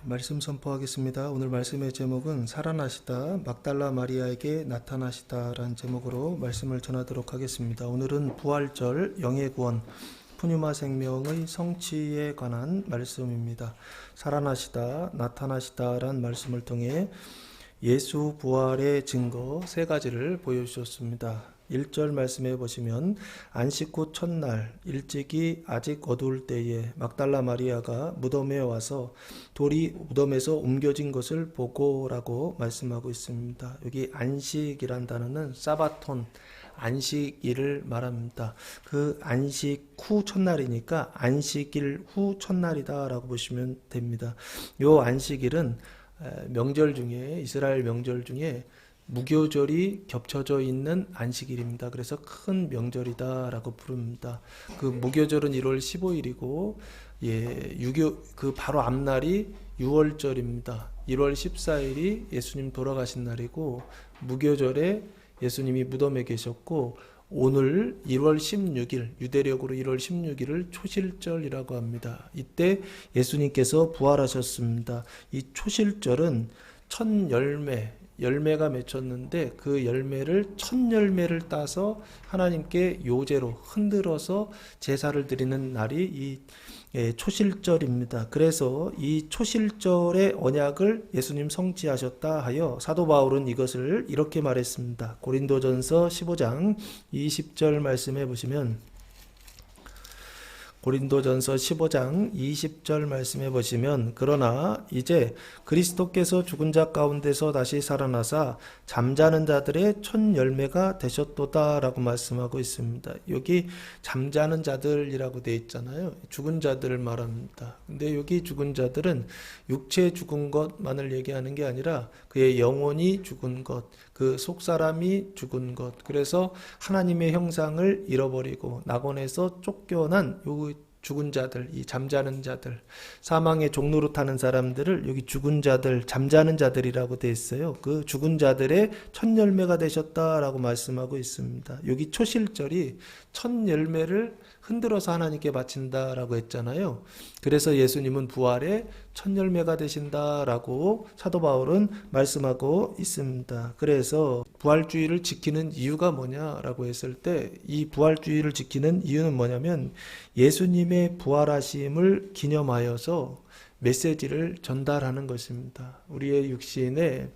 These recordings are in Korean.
말씀 선포하겠습니다. 오늘 말씀의 제목은 살아나시다, 막달라 마리아에게 나타나시다라는 제목으로 말씀을 전하도록 하겠습니다. 오늘은 부활절 영의 구원, 푸뉴마 생명의 성취에 관한 말씀입니다. 살아나시다, 나타나시다라는 말씀을 통해 예수 부활의 증거 세 가지를 보여주셨습니다. 1절 말씀해 보시면 안식 후 첫날 일찍이 아직 어두울 때에 막달라 마리아가 무덤에 와서 돌이 무덤에서 옮겨진 것을 보고라고 말씀하고 있습니다. 여기 안식이란 단어는 사바톤, 안식일을 말합니다. 그 안식 후 첫날이니까 안식일 후 첫날이다라고 보시면 됩니다. 요 안식일은 명절 중에 이스라엘 명절 중에 무교절이 겹쳐져 있는 안식일입니다. 그래서 큰 명절이다라고 부릅니다. 그 무교절은 1월 15일이고 유교 그 바로 앞날이 6월절입니다. 1월 14일이 예수님 돌아가신 날이고 무교절에 예수님이 무덤에 계셨고 오늘 1월 16일 유대력으로 1월 16일을 초실절이라고 합니다. 이때 예수님께서 부활하셨습니다. 이 초실절은 첫 열매가 맺혔는데 그 열매를 첫 열매를 따서 하나님께 요제로 흔들어서 제사를 드리는 날이 이 초실절입니다. 그래서 이 초실절의 언약을 예수님 성취하셨다 하여 사도 바울은 이것을 이렇게 말했습니다. 고린도전서 15장 20절 말씀해 보시면 고린도전서 15장 20절 말씀해 보시면 그러나 이제 그리스도께서 죽은 자 가운데서 다시 살아나사 잠자는 자들의 첫 열매가 되셨도다 라고 말씀하고 있습니다. 여기 잠자는 자들이라고 되어 있잖아요. 죽은 자들을 말합니다. 근데 여기 죽은 자들은 육체 죽은 것만을 얘기하는 게 아니라 그의 영혼이 죽은 것, 그 속사람이 죽은 것, 그래서 하나님의 형상을 잃어버리고 낙원에서 쫓겨난 요 죽은 자들, 이 잠자는 자들, 사망의 종로로 타는 사람들을 여기 죽은 자들, 잠자는 자들이라고 되어 있어요. 그 죽은 자들의 첫 열매가 되셨다라고 말씀하고 있습니다. 여기 초실절이 첫 열매를 흔들어서 하나님께 바친다라고 했잖아요. 그래서 예수님은 부활의 첫 열매가 되신다라고 사도 바울은 말씀하고 있습니다. 그래서 부활주의를 지키는 이유가 뭐냐라고 했을 때 이 부활주의를 지키는 이유는 뭐냐면 예수님의 부활하심을 기념하여서 메시지를 전달하는 것입니다. 우리의 육신에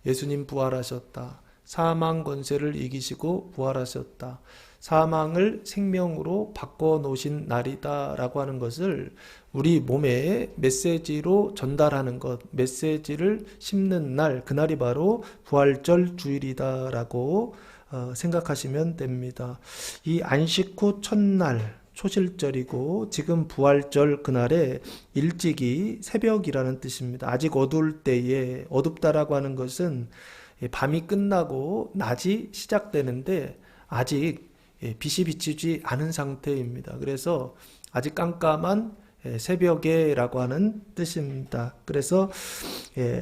예수님 부활하셨다. 사망 권세를 이기시고 부활하셨다. 사망을 생명으로 바꿔놓으신 날이다라고 하는 것을 우리 몸에 메시지로 전달하는 것, 메시지를 심는 날, 그날이 바로 부활절 주일이다라고 생각하시면 됩니다. 이 안식 후 첫날, 초실절이고 지금 부활절 그날에 일찍이 새벽이라는 뜻입니다. 아직 어두울 때에, 어둡다라고 하는 것은 밤이 끝나고 낮이 시작되는데 아직 빛이 비치지 않은 상태입니다. 그래서 아직 깜깜한 새벽에라고 하는 뜻입니다. 그래서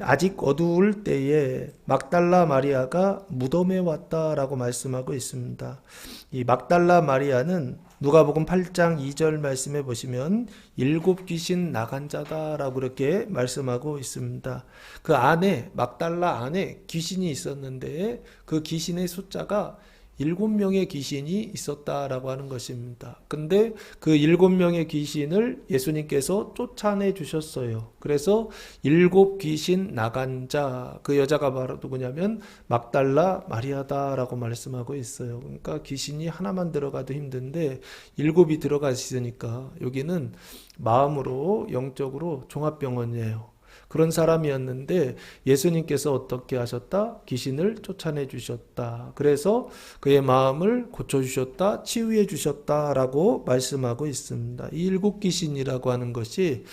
아직 어두울 때에 막달라 마리아가 무덤에 왔다라고 말씀하고 있습니다. 이 막달라 마리아는 누가복음 8장 2절 말씀해 보시면 7 귀신 나간 자다라고 그렇게 말씀하고 있습니다. 그 안에 막달라 안에 귀신이 있었는데 그 귀신의 숫자가 7명의 귀신이 있었다라고 하는 것입니다. 근데 그 7명의 귀신을 예수님께서 쫓아내 주셨어요. 그래서 7 귀신 나간 자, 그 여자가 바로 누구냐면 막달라 마리아다라고 말씀하고 있어요. 그러니까 귀신이 하나만 들어가도 힘든데 7이 들어가 있으니까 여기는 마음으로 영적으로 종합병원이에요. 그런 사람이었는데 예수님께서 어떻게 하셨다? 귀신을 쫓아내 주셨다. 그래서 그의 마음을 고쳐주셨다. 치유해 주셨다라고 말씀하고 있습니다. 이 7 귀신이라고 하는 것이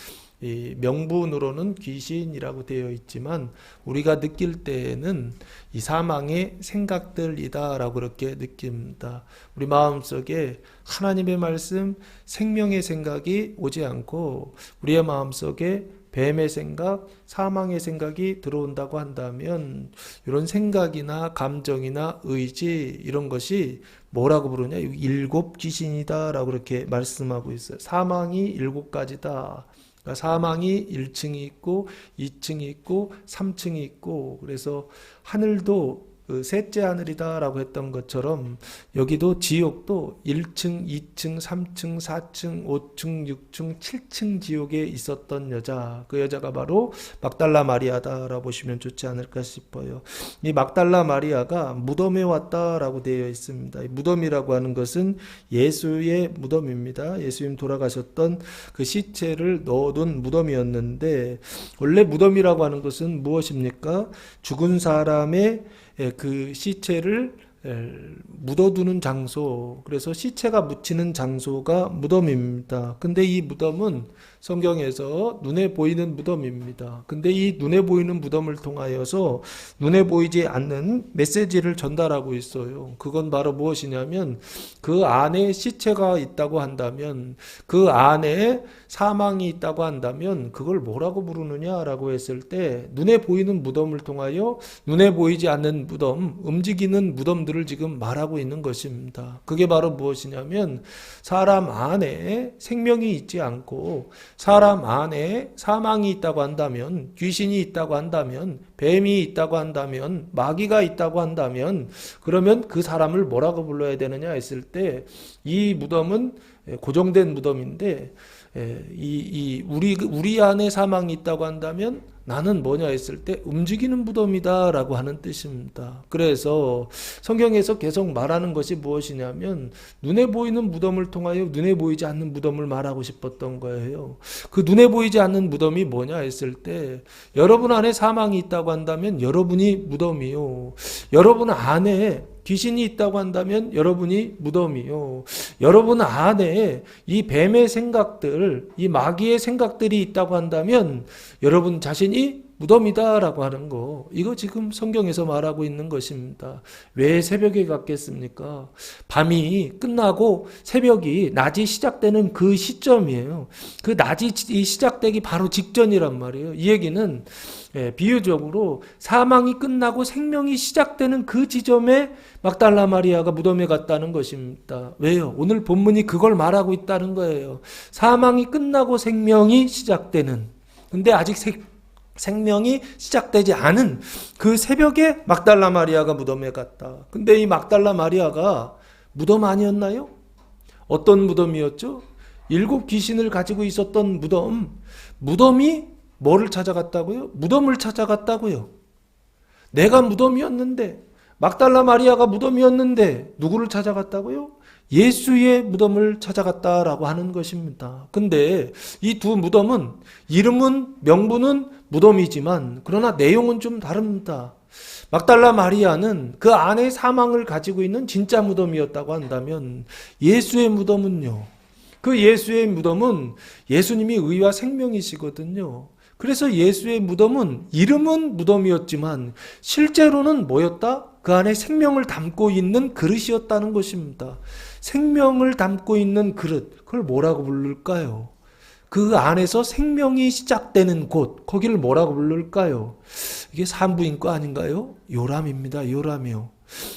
이 명분으로는 귀신이라고 되어 있지만 우리가 느낄 때에는 이 사망의 생각들이다라고 그렇게 느낍니다. 우리 마음속에 하나님의 말씀, 생명의 생각이 오지 않고 우리의 마음속에 뱀의 생각, 사망의 생각이 들어온다고 한다면 이런 생각이나 감정이나 의지 이런 것이 뭐라고 부르냐? 7 귀신이다 라고 이렇게 말씀하고 있어요. 사망이 7가지다. 그러니까 사망이 1층이 있고 2층이 있고 3층이 있고, 그래서 하늘도 그 셋째 하늘이다라고 했던 것처럼 여기도 지옥도 1층, 2층, 3층, 4층, 5층, 6층, 7층 지옥에 있었던 여자, 그 여자가 바로 막달라 마리아다라고 보시면 좋지 않을까 싶어요. 이 막달라 마리아가 무덤에 왔다라고 되어 있습니다. 이 무덤이라고 하는 것은 예수의 무덤입니다. 예수님 돌아가셨던 그 시체를 넣어둔 무덤이었는데, 원래 무덤이라고 하는 것은 무엇입니까? 죽은 사람의 그 시체를 묻어두는 장소, 그래서 시체가 묻히는 장소가 무덤입니다. 근데 이 무덤은 성경에서 눈에 보이는 무덤입니다. 근데 이 눈에 보이는 무덤을 통하여서 눈에 보이지 않는 메시지를 전달하고 있어요. 그건 바로 무엇이냐면, 그 안에 시체가 있다고 한다면, 그 안에 사망이 있다고 한다면 그걸 뭐라고 부르느냐라고 했을 때, 눈에 보이는 무덤을 통하여 눈에 보이지 않는 무덤, 움직이는 무덤들을 지금 말하고 있는 것입니다. 그게 바로 무엇이냐면, 사람 안에 생명이 있지 않고 사람 안에 사망이 있다고 한다면, 귀신이 있다고 한다면, 뱀이 있다고 한다면, 마귀가 있다고 한다면, 그러면 그 사람을 뭐라고 불러야 되느냐 했을 때, 이 무덤은 고정된 무덤인데, 우리 안에 사망이 있다고 한다면 나는 뭐냐 했을 때 움직이는 무덤이다 라고 하는 뜻입니다. 그래서 성경에서 계속 말하는 것이 무엇이냐면, 눈에 보이는 무덤을 통하여 눈에 보이지 않는 무덤을 말하고 싶었던 거예요. 그 눈에 보이지 않는 무덤이 뭐냐 했을 때, 여러분 안에 사망이 있다고 한다면 여러분이 무덤이요, 여러분 안에 귀신이 있다고 한다면 여러분이 무덤이요, 여러분 안에 이 뱀의 생각들, 이 마귀의 생각들이 있다고 한다면 여러분 자신이 무덤이다라고 하는 거, 이거 지금 성경에서 말하고 있는 것입니다. 왜 새벽에 갔겠습니까? 밤이 끝나고 새벽이, 낮이 시작되는 그 시점이에요. 그 낮이 시작되기 바로 직전이란 말이에요. 이 얘기는 비유적으로 사망이 끝나고 생명이 시작되는 그 지점에 막달라 마리아가 무덤에 갔다는 것입니다. 왜요? 오늘 본문이 그걸 말하고 있다는 거예요. 사망이 끝나고 생명이 시작되는, 근데 아직 생명이 시작되지 않은 그 새벽에 막달라 마리아가 무덤에 갔다. 근데 이 막달라 마리아가 무덤 아니었나요? 어떤 무덤이었죠? 7 귀신을 가지고 있었던 무덤이 뭐를 찾아갔다고요? 무덤을 찾아갔다고요. 내가 무덤이었는데, 막달라 마리아가 무덤이었는데 누구를 찾아갔다고요? 예수의 무덤을 찾아갔다라고 하는 것입니다. 근데 이 두 무덤은 이름은, 명분은 무덤이지만 그러나 내용은 좀 다릅니다. 막달라 마리아는 그 안에 사망을 가지고 있는 진짜 무덤이었다고 한다면, 예수의 무덤은요, 그 예수의 무덤은 예수님이 의와 생명이시거든요. 그래서 예수의 무덤은 이름은 무덤이었지만 실제로는 뭐였다? 그 안에 생명을 담고 있는 그릇이었다는 것입니다. 생명을 담고 있는 그릇, 그걸 뭐라고 부를까요? 그 안에서 생명이 시작되는 곳, 거기를 뭐라고 부를까요? 이게 산부인과 아닌가요? 요람입니다. 요람이요.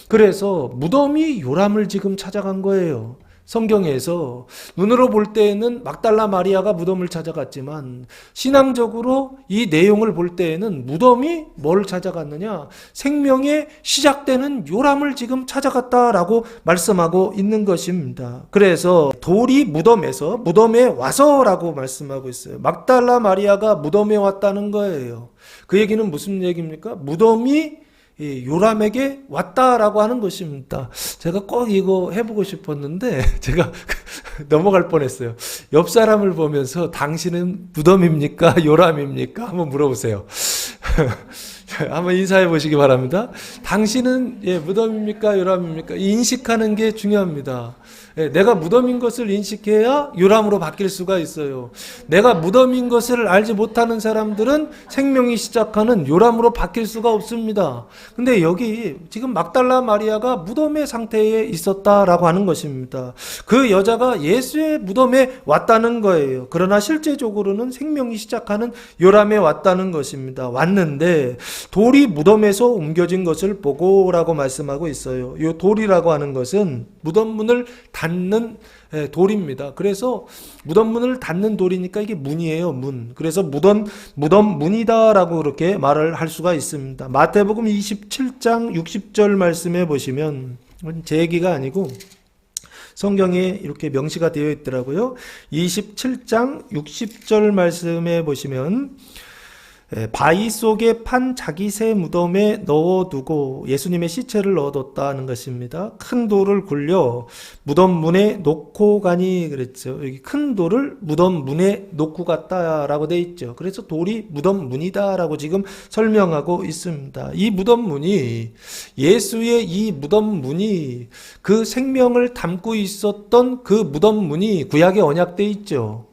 그래서 무덤이 요람을 지금 찾아간 거예요. 성경에서 눈으로 볼 때에는 막달라 마리아가 무덤을 찾아갔지만, 신앙적으로 이 내용을 볼 때에는 무덤이 뭘 찾아갔느냐? 생명의 시작되는 요람을 지금 찾아갔다라고 말씀하고 있는 것입니다. 그래서 돌이 무덤에 와서라고 말씀하고 있어요. 막달라 마리아가 무덤에 왔다는 거예요. 그 얘기는 무슨 얘기입니까? 무덤이 요람에게 왔다라고 하는 것입니다. 제가 꼭 이거 해보고 싶었는데 제가 넘어갈 뻔했어요. 옆 사람을 보면서 당신은 무덤입니까? 요람입니까? 한번 물어보세요. 한번 인사해 보시기 바랍니다. 당신은 무덤입니까? 요람입니까? 인식하는 게 중요합니다. 내가 무덤인 것을 인식해야 요람으로 바뀔 수가 있어요. 내가 무덤인 것을 알지 못하는 사람들은 생명이 시작하는 요람으로 바뀔 수가 없습니다. 근데 여기 지금 막달라 마리아가 무덤의 상태에 있었다라고 하는 것입니다. 그 여자가 예수의 무덤에 왔다는 거예요. 그러나 실제적으로는 생명이 시작하는 요람에 왔다는 것입니다. 왔는데 돌이 무덤에서 옮겨진 것을 보고라고 말씀하고 있어요. 이 돌이라고 하는 것은 무덤 문을 닫는 닫는 돌입니다. 그래서 무덤 문을 닫는 돌이니까 이게 문이에요, 문. 그래서 무덤 문이다라고 그렇게 말을 할 수가 있습니다. 마태복음 27장 60절 말씀에 보시면, 제 얘기가 아니고 성경에 이렇게 명시가 되어 있더라고요. 27장 60절 말씀에 보시면, 바위 속에 판 자기 새 무덤에 넣어두고 예수님의 시체를 넣어뒀다는 것입니다. 큰 돌을 굴려 무덤 문에 놓고 가니 그랬죠. 여기 큰 돌을 무덤 문에 놓고 갔다라고 돼 있죠. 그래서 돌이 무덤 문이다라고 지금 설명하고 있습니다. 이 무덤 문이, 예수의 이 무덤 문이, 그 생명을 담고 있었던 그 무덤 문이 구약에 언약돼 있죠.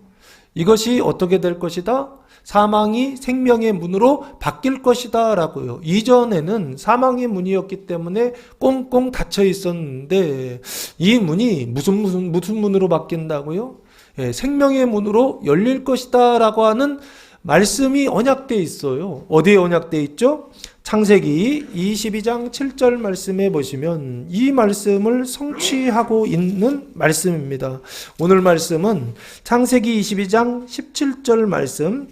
이것이 어떻게 될 것이다? 사망이 생명의 문으로 바뀔 것이다 라고요. 이전에는 사망의 문이었기 때문에 꽁꽁 닫혀 있었는데 이 문이 무슨 문으로 바뀐다고요? 생명의 문으로 열릴 것이다 라고 하는 말씀이 언약되어 있어요. 어디에 언약되어 있죠? 창세기 22장 7절 말씀에 보시면 이 말씀을 성취하고 있는 말씀입니다. 오늘 말씀은 창세기 22장 17절 말씀,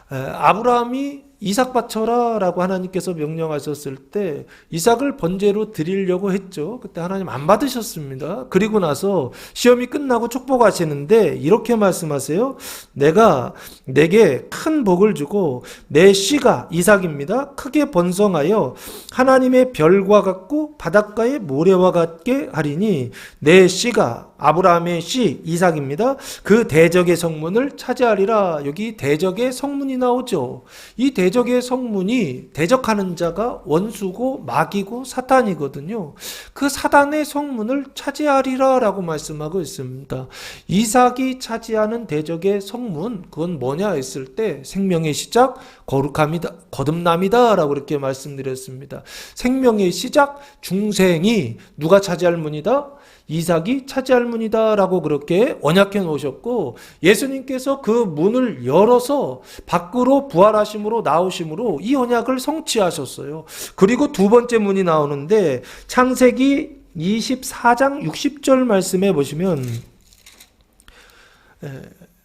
아브라함이 이삭 바쳐라 라고 하나님께서 명령하셨을 때 이삭을 번제로 드리려고 했죠. 그때 하나님 안 받으셨습니다. 그리고 나서 시험이 끝나고 축복하시는데 이렇게 말씀하세요. 내가 내게 큰 복을 주고 내 씨가, 이삭입니다, 크게 번성하여 하나님의 별과 같고 바닷가의 모래와 같게 하리니 내 씨가, 아브라함의 씨 이삭입니다, 그 대적의 성문을 차지하리라. 여기 대적의 성문이 나오죠. 이 대적의 성문이, 대적하는 자가 원수고 마귀고 사탄이거든요. 그 사단의 성문을 차지하리라 라고 말씀하고 있습니다. 이삭이 차지하는 대적의 성문, 그건 뭐냐 했을 때 생명의 시작 거룩함이다, 거듭남이다 라고 이렇게 말씀드렸습니다. 생명의 시작, 중생이 누가 차지할 문이다? 이삭이 차지할 문이다 라고 그렇게 언약해 놓으셨고, 예수님께서 그 문을 열어서 밖으로 부활하심으로 나오심으로 이 언약을 성취하셨어요. 그리고 두 번째 문이 나오는데 창세기 24장 60절 말씀해 보시면,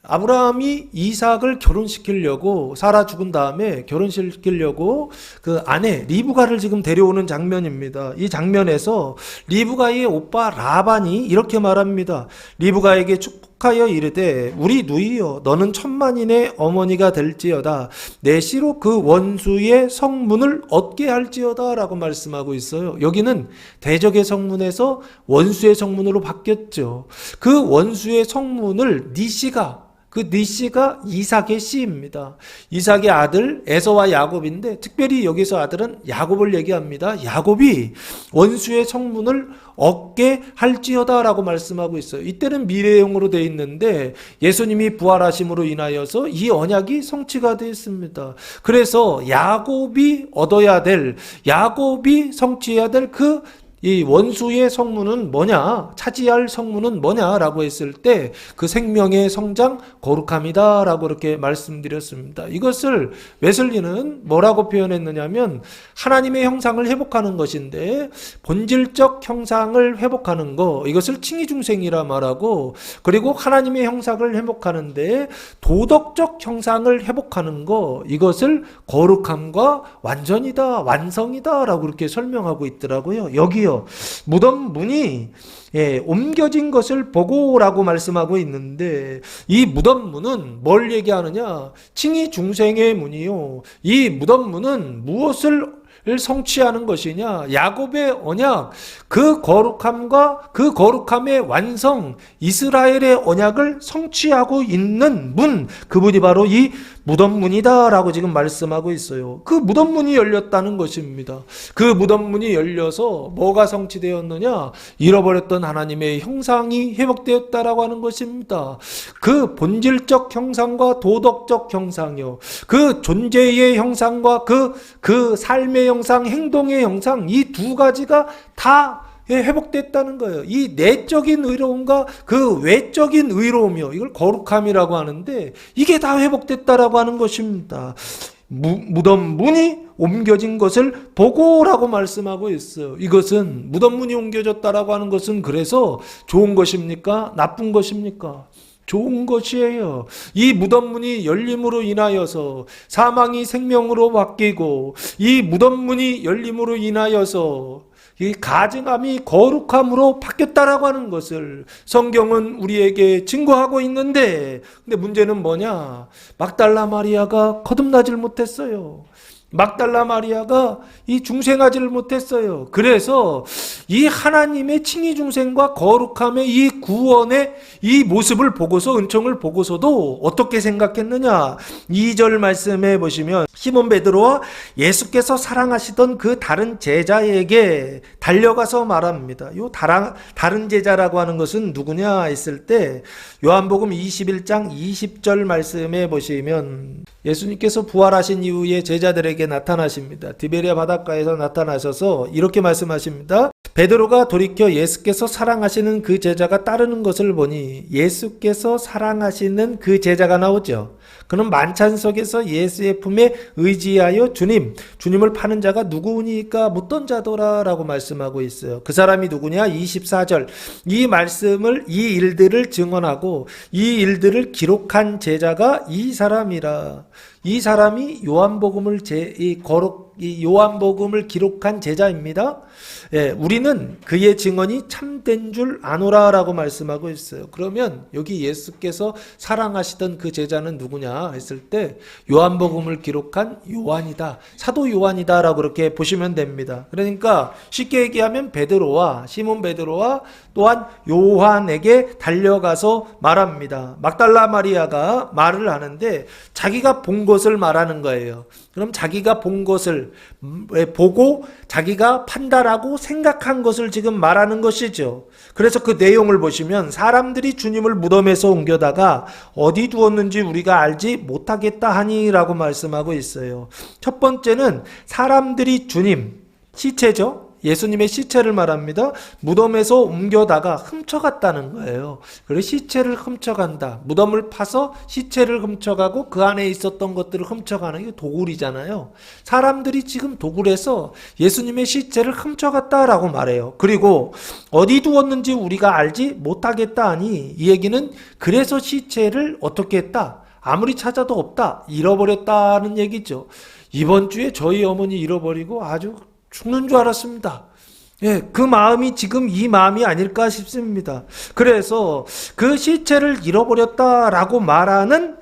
아브라함이 이삭을 결혼시키려고, 사라 죽은 다음에 결혼시키려고 그 아내 리브가를 지금 데려오는 장면입니다. 이 장면에서 리브가의 오빠 라반이 이렇게 말합니다. 리브가에게 축복하여 이르되 우리 누이여 너는 천만인의 어머니가 될지어다. 내 씨로 그 원수의 성문을 얻게 할지어다 라고 말씀하고 있어요. 여기는 대적의 성문에서 원수의 성문으로 바뀌었죠. 그 원수의 성문을 네 씨가, 그 네 씨가 이삭의 씨입니다. 이삭의 아들 에서와 야곱인데 특별히 여기서 아들은 야곱을 얘기합니다. 야곱이 원수의 성문을 얻게 할지어다 라고 말씀하고 있어요. 이때는 미래형으로 되어 있는데 예수님이 부활하심으로 인하여서 이 언약이 성취가 되어 있습니다. 그래서 야곱이 얻어야 될, 야곱이 성취해야 될 이 원수의 성문은 뭐냐, 차지할 성문은 뭐냐라고 했을 때 그 생명의 성장 거룩함이다라고 이렇게 말씀드렸습니다. 이것을 웨슬리는 뭐라고 표현했느냐면 하나님의 형상을 회복하는 것인데, 본질적 형상을 회복하는 거, 이것을 칭의중생이라 말하고, 그리고 하나님의 형상을 회복하는데 도덕적 형상을 회복하는 거, 이것을 거룩함과 완전이다, 완성이다 라고 이렇게 설명하고 있더라고요. 여기요, 무덤 문이 옮겨진 것을 보고라고 말씀하고 있는데, 이 무덤 문은 뭘 얘기하느냐? 칭의 중생의 문이요. 이 무덤 문은 무엇을 성취하는 것이냐? 야곱의 언약, 그 거룩함과 그 거룩함의 완성, 이스라엘의 언약을 성취하고 있는 문, 그분이 바로 이 무덤문이다 라고 지금 말씀하고 있어요. 그 무덤문이 열렸다는 것입니다. 그 무덤문이 열려서 뭐가 성취되었느냐? 잃어버렸던 하나님의 형상이 회복되었다라고 하는 것입니다. 그 본질적 형상과 도덕적 형상이요, 그 존재의 형상과 그 삶의 형상, 행동의 형상, 이 두 가지가 다 회복됐다는 거예요. 이 내적인 의로움과 그 외적인 의로움이요, 이걸 거룩함이라고 하는데 이게 다 회복됐다라고 하는 것입니다. 무덤 문이 옮겨진 것을 보고라고 말씀하고 있어요. 이것은 무덤문이 옮겨졌다라고 하는 것은 그래서 좋은 것입니까? 나쁜 것입니까? 좋은 것이에요. 이 무덤문이 열림으로 인하여서 사망이 생명으로 바뀌고, 이 무덤문이 열림으로 인하여서 이 가증함이 거룩함으로 바뀌었다라고 하는 것을 성경은 우리에게 증거하고 있는데, 근데 문제는 뭐냐? 막달라 마리아가 거듭나질 못했어요. 막달라 마리아가 이 중생하지를 못했어요. 그래서 이 하나님의 칭의 중생과 거룩함의 이 구원의 이 모습을 보고서, 은총을 보고서도 어떻게 생각했느냐? 2절 말씀해 보시면 시몬 베드로와 예수께서 사랑하시던 그 다른 제자에게 달려가서 말합니다. 요 다른 제자라고 하는 것은 누구냐 했을 때 요한복음 21장 20절 말씀해 보시면 예수님께서 부활하신 이후에 제자들에게 나타나십니다. 디베리아 바닷가에서 나타나셔서 이렇게 말씀하십니다. 베드로가 돌이켜 예수께서 사랑하시는 그 제자가 따르는 것을 보니, 예수께서 사랑하시는 그 제자가 나오죠. 그는 만찬석에서 예수의 품에 의지하여 주님을 파는 자가 누구니까 묻던 자더라라고 말씀하고 있어요. 그 사람이 누구냐? 24절. 이 말씀을, 이 일들을 증언하고 이 일들을 기록한 제자가 이 사람이라. 이 사람이 요한복음을 요한복음을 기록한 제자입니다. 예, 우리는 그의 증언이 참된 줄 아노라라고 말씀하고 있어요. 그러면 여기 예수께서 사랑하시던 그 제자는 누구냐 했을 때 요한복음을 기록한 요한이다, 사도 요한이다라고 그렇게 보시면 됩니다. 그러니까 쉽게 얘기하면 시몬 베드로와 또한 요한에게 달려가서 말합니다. 막달라 마리아가 말을 하는데 자기가 본 것을 말하는 거예요. 그럼 자기가 본 것을 보고 자기가 판단하고 생각한 것을 지금 말하는 것이죠. 그래서 그 내용을 보시면 사람들이 주님을 무덤에서 옮겨다가 어디 두었는지 우리가 알지 못하겠다 하니라고 말씀하고 있어요. 첫 번째는 사람들이 주님, 시체죠. 예수님의 시체를 말합니다. 무덤에서 옮겨다가 훔쳐갔다는 거예요. 그래서 시체를 훔쳐간다. 무덤을 파서 시체를 훔쳐가고 그 안에 있었던 것들을 훔쳐가는 게 도굴이잖아요. 사람들이 지금 도굴해서 예수님의 시체를 훔쳐갔다라고 말해요. 그리고 어디 두었는지 우리가 알지 못하겠다 하니, 이 얘기는 그래서 시체를 어떻게 했다? 아무리 찾아도 없다. 잃어버렸다는 얘기죠. 이번 주에 저희 어머니 잃어버리고 아주 죽는 줄 알았습니다. 예, 그 마음이 지금 이 마음이 아닐까 싶습니다. 그래서 그 시체를 잃어버렸다라고 말하는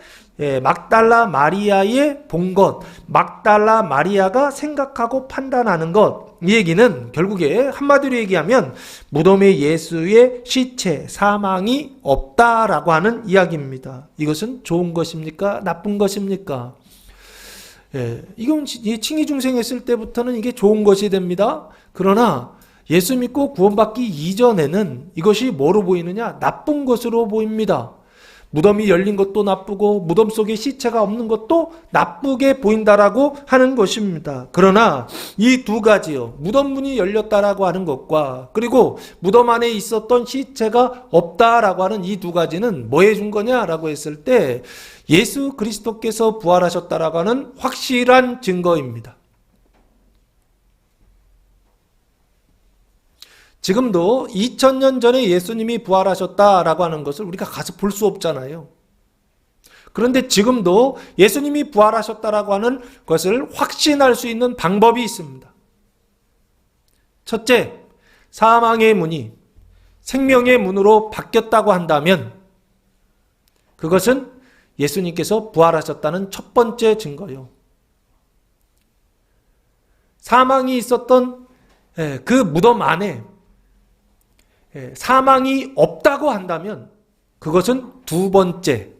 막달라 마리아의 본 것, 막달라 마리아가 생각하고 판단하는 것, 이 얘기는 결국에 한마디로 얘기하면 무덤에 예수의 시체, 사망이 없다라고 하는 이야기입니다. 이것은 좋은 것입니까? 나쁜 것입니까? 이건 칭의 중생했을 때부터는 이게 좋은 것이 됩니다. 그러나 예수 믿고 구원받기 이전에는 이것이 뭐로 보이느냐? 나쁜 것으로 보입니다. 무덤이 열린 것도 나쁘고 무덤 속에 시체가 없는 것도 나쁘게 보인다라고 하는 것입니다. 그러나 이 두 가지요, 무덤 문이 열렸다라고 하는 것과 그리고 무덤 안에 있었던 시체가 없다라고 하는 이 두 가지는 뭐 해준 거냐라고 했을 때 예수 그리스도께서 부활하셨다라고 하는 확실한 증거입니다. 지금도 2000년 전에 예수님이 부활하셨다라고 하는 것을 우리가 가서 볼 수 없잖아요. 그런데 지금도 예수님이 부활하셨다라고 하는 것을 확신할 수 있는 방법이 있습니다. 첫째, 사망의 문이 생명의 문으로 바뀌었다고 한다면 그것은 예수님께서 부활하셨다는 첫 번째 증거요. 사망이 있었던 그 무덤 안에 사망이 없다고 한다면 그것은 두 번째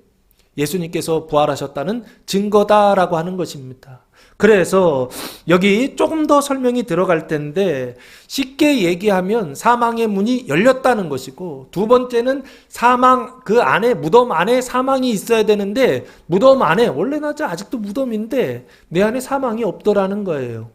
예수님께서 부활하셨다는 증거다라고 하는 것입니다. 그래서 여기 조금 더 설명이 들어갈 텐데 쉽게 얘기하면 사망의 문이 열렸다는 것이고, 두 번째는 사망 그 안에 무덤 안에 사망이 있어야 되는데 무덤 안에 원래는 아직도 무덤인데 내 안에 사망이 없더라는 거예요.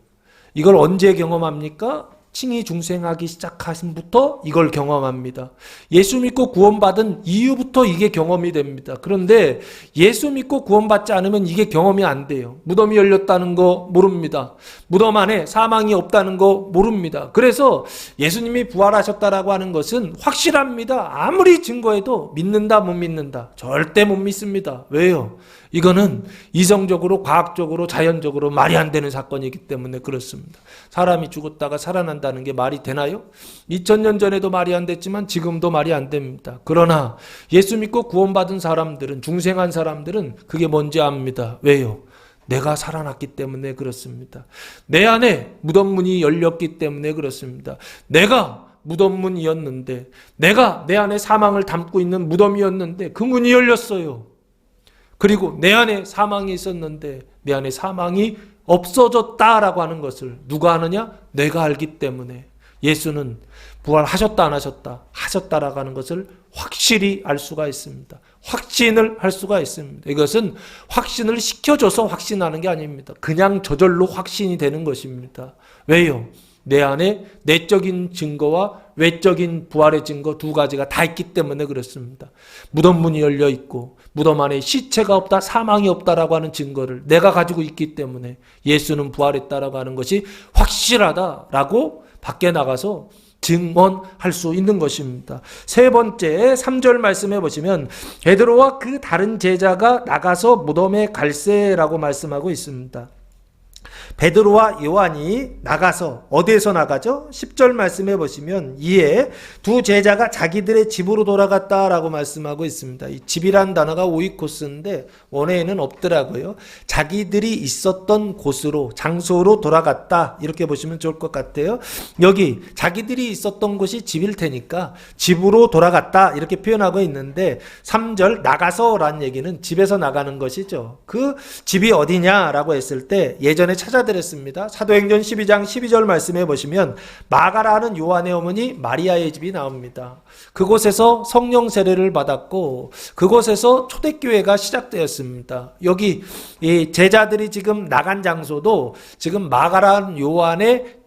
이걸 언제 경험합니까? 칭의 중생하기 시작하신부터 이걸 경험합니다. 예수 믿고 구원받은 이후부터 이게 경험이 됩니다. 그런데 예수 믿고 구원받지 않으면 이게 경험이 안 돼요. 무덤이 열렸다는 거 모릅니다. 무덤 안에 사망이 없다는 거 모릅니다. 그래서 예수님이 부활하셨다라고 하는 것은 확실합니다. 아무리 증거해도 믿는다 못 믿는다. 절대 못 믿습니다. 왜요? 이거는 이성적으로 과학적으로 자연적으로 말이 안 되는 사건이기 때문에 그렇습니다. 사람이 죽었다가 살아난다는 게 말이 되나요? 2000년 전에도 말이 안 됐지만 지금도 말이 안 됩니다. 그러나 예수 믿고 구원받은 사람들은, 중생한 사람들은 그게 뭔지 압니다. 왜요? 내가 살아났기 때문에 그렇습니다. 내 안에 무덤문이 열렸기 때문에 그렇습니다. 내가 무덤문이었는데, 내가 내 안에 사망을 담고 있는 무덤이었는데 그 문이 열렸어요. 그리고 내 안에 사망이 있었는데 내 안에 사망이 없어졌다라고 하는 것을 누가 아느냐? 내가 알기 때문에. 예수는 부활하셨다 안 하셨다? 하셨다라고 하는 것을 확실히 알 수가 있습니다. 확신을 할 수가 있습니다. 이것은 확신을 시켜줘서 확신하는 게 아닙니다. 그냥 저절로 확신이 되는 것입니다. 왜요? 내 안에 내적인 증거와 외적인 부활의 증거 두 가지가 다 있기 때문에 그렇습니다. 무덤 문이 열려 있고 무덤 안에 시체가 없다, 사망이 없다라고 하는 증거를 내가 가지고 있기 때문에 예수는 부활했다라고 하는 것이 확실하다라고 밖에 나가서 증언할 수 있는 것입니다. 세 번째 3절 말씀해 보시면 베드로와 그 다른 제자가 나가서 무덤에 갈새라고 말씀하고 있습니다. 베드로와 요한이 나가서 어디에서 나가죠? 10절 말씀해 보시면 이에 두 제자가 자기들의 집으로 돌아갔다라고 말씀하고 있습니다. 이 집이란 단어가 오이코스인데 원어에는 없더라고요. 자기들이 있었던 곳으로, 장소로 돌아갔다 이렇게 보시면 좋을 것 같아요. 여기 자기들이 있었던 곳이 집일 테니까 집으로 돌아갔다 이렇게 표현하고 있는데 3절 나가서라는 얘기는 집에서 나가는 것이죠. 그 집이 어디냐라고 했을 때 예전에 찾아드렸습니다. 사도행전 12장 12절 말씀해 보시면 마가라는 요한의 어머니 마리아의 집이 나옵니다. 그곳에서 성령 세례를 받았고 그곳에서 초대교회가 시작되었습니다. 여기 이 제자들이 지금 나간 장소도 지금 마가라는 요한의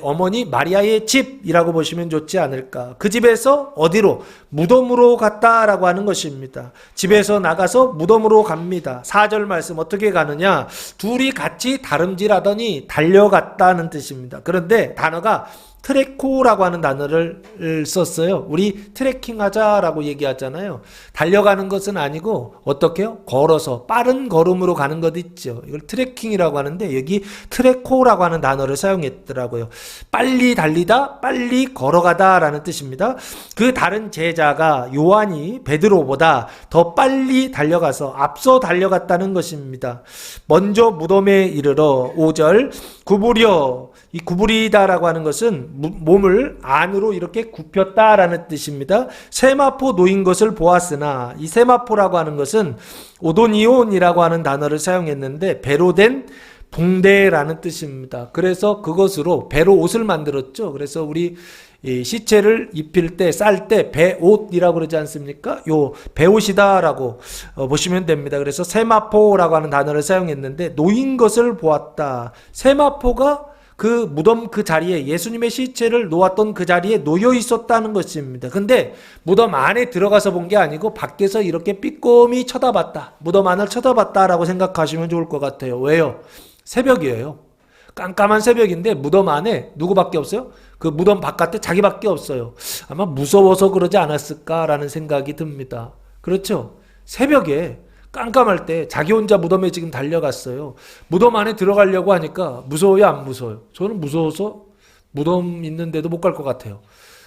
어머니 마리아의 집이라고 보시면 좋지 않을까. 그 집에서 어디로? 무덤으로 갔다라고 하는 것입니다. 집에서 나가서 무덤으로 갑니다. 4절 말씀 어떻게 가느냐? 둘이 같이 다름질하더니 달려갔다는 뜻입니다. 그런데 단어가 트레코라고 하는 단어를 썼어요. 우리 트레킹 하자라고 얘기하잖아요. 달려가는 것은 아니고 어떻게요? 걸어서 빠른 걸음으로 가는 것 있죠. 이걸 트레킹이라고 하는데 여기 트레코라고 하는 단어를 사용했더라고요. 빨리 달리다, 빨리 걸어가다라는 뜻입니다. 그 다른 제자가 요한이 베드로보다 더 빨리 달려가서 앞서 달려갔다는 것입니다. 먼저 무덤에 이르러 5절 구부려, 이 구부리다라고 하는 것은 몸을 안으로 이렇게 굽혔다라는 뜻입니다. 세마포 놓인 것을 보았으나 이 세마포라고 하는 것은 오도니온이라고 하는 단어를 사용했는데 배로 된 붕대라는 뜻입니다. 그래서 그것으로 배로 옷을 만들었죠. 그래서 우리 이 시체를 입힐 때, 쌀 때 배옷이라고 그러지 않습니까? 요 배옷이다라고 보시면 됩니다. 그래서 세마포라고 하는 단어를 사용했는데 놓인 것을 보았다. 세마포가 그 무덤 그 자리에 예수님의 시체를 놓았던 그 자리에 놓여 있었다는 것입니다. 근데 무덤 안에 들어가서 본 게 아니고 밖에서 이렇게 삐꼼히 쳐다봤다. 무덤 안을 쳐다봤다라고 생각하시면 좋을 것 같아요. 왜요? 새벽이에요. 깜깜한 새벽인데 무덤 안에 누구밖에 없어요? 그 무덤 바깥에 자기밖에 없어요. 아마 무서워서 그러지 않았을까라는 생각이 듭니다. 그렇죠? 새벽에 깜깜할 때 자기 혼자 무덤에 지금 달려갔어요. 무덤 안에 들어가려고 하니까 무서워요, 안 무서워요? 저는 무서워서 무덤 있는데도 못 갈 것 같아요.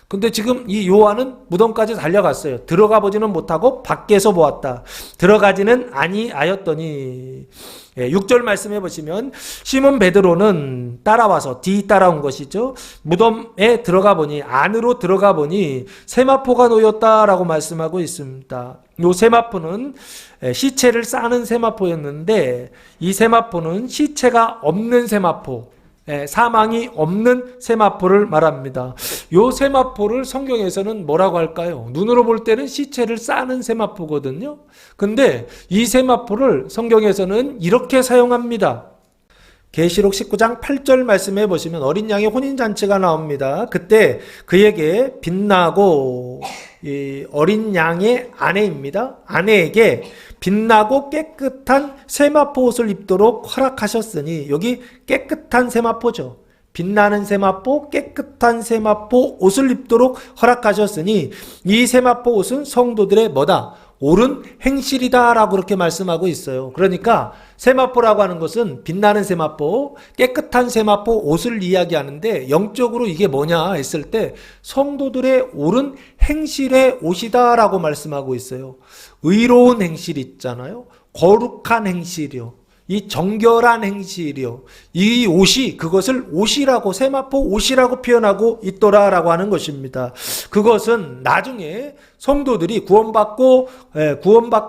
근데 지금 이 요한은 무덤까지 달려갔어요. 들어가 보지는 못하고 밖에서 보았다. 들어가지는 아니하였더니 6절 말씀해 보시면 시몬 베드로는 따라와서 뒤따라온 것이죠. 무덤에 들어가 보니 안으로 들어가 보니 세마포가 놓였다라고 말씀하고 있습니다. 요 세마포는 시체를 싸는 세마포였는데 이 세마포는 시체가 없는 세마포, 사망이 없는 세마포를 말합니다. 요 세마포를 성경에서는 뭐라고 할까요? 눈으로 볼 때는 시체를 싸는 세마포거든요. 근데 이 세마포를 성경에서는 이렇게 사용합니다. 계시록 19장 8절 말씀해 보시면 어린 양의 혼인잔치가 나옵니다. 그때 그에게 빛나고, 이 어린 양의 아내입니다. 아내에게 빛나고 깨끗한 세마포 옷을 입도록 허락하셨으니, 여기 깨끗한 세마포죠. 빛나는 세마포, 깨끗한 세마포 옷을 입도록 허락하셨으니 이 세마포 옷은 성도들의 뭐다? 옳은 행실이다 라고 그렇게 말씀하고 있어요. 그러니까 세마포라고 하는 것은 빛나는 세마포, 깨끗한 세마포 옷을 이야기하는데, 영적으로 이게 뭐냐 했을 때 성도들의 옳은 행실의 옷이다 라고 말씀하고 있어요. 의로운 행실 있잖아요. 거룩한 행실이요. 이 정결한 행실이요. 이 옷이, 그것을 옷이라고, 세마포 옷이라고 표현하고 있더라라고 하는 것입니다. 그것은 나중에 성도들이 구원받고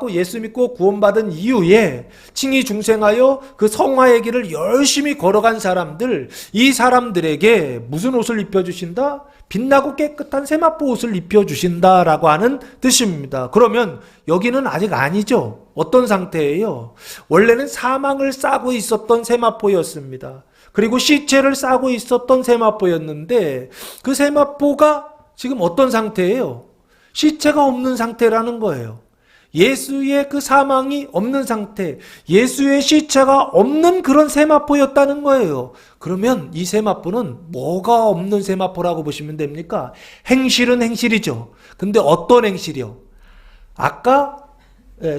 예수 믿고 구원받은 이후에 칭의 중생하여 그 성화의 길을 열심히 걸어간 사람들, 이 사람들에게 무슨 옷을 입혀주신다? 빛나고 깨끗한 세마포 옷을 입혀주신다라고 하는 뜻입니다. 그러면 여기는 아직 아니죠. 어떤 상태예요? 원래는 사망을 싸고 있었던 세마포였습니다. 그리고 시체를 싸고 있었던 세마포였는데, 그 세마포가 지금 어떤 상태예요? 시체가 없는 상태라는 거예요. 예수의 그 사망이 없는 상태, 예수의 시체가 없는 그런 세마포였다는 거예요. 그러면 이 세마포는 뭐가 없는 세마포라고 보시면 됩니까? 행실은 행실이죠. 근데 어떤 행실이요? 아까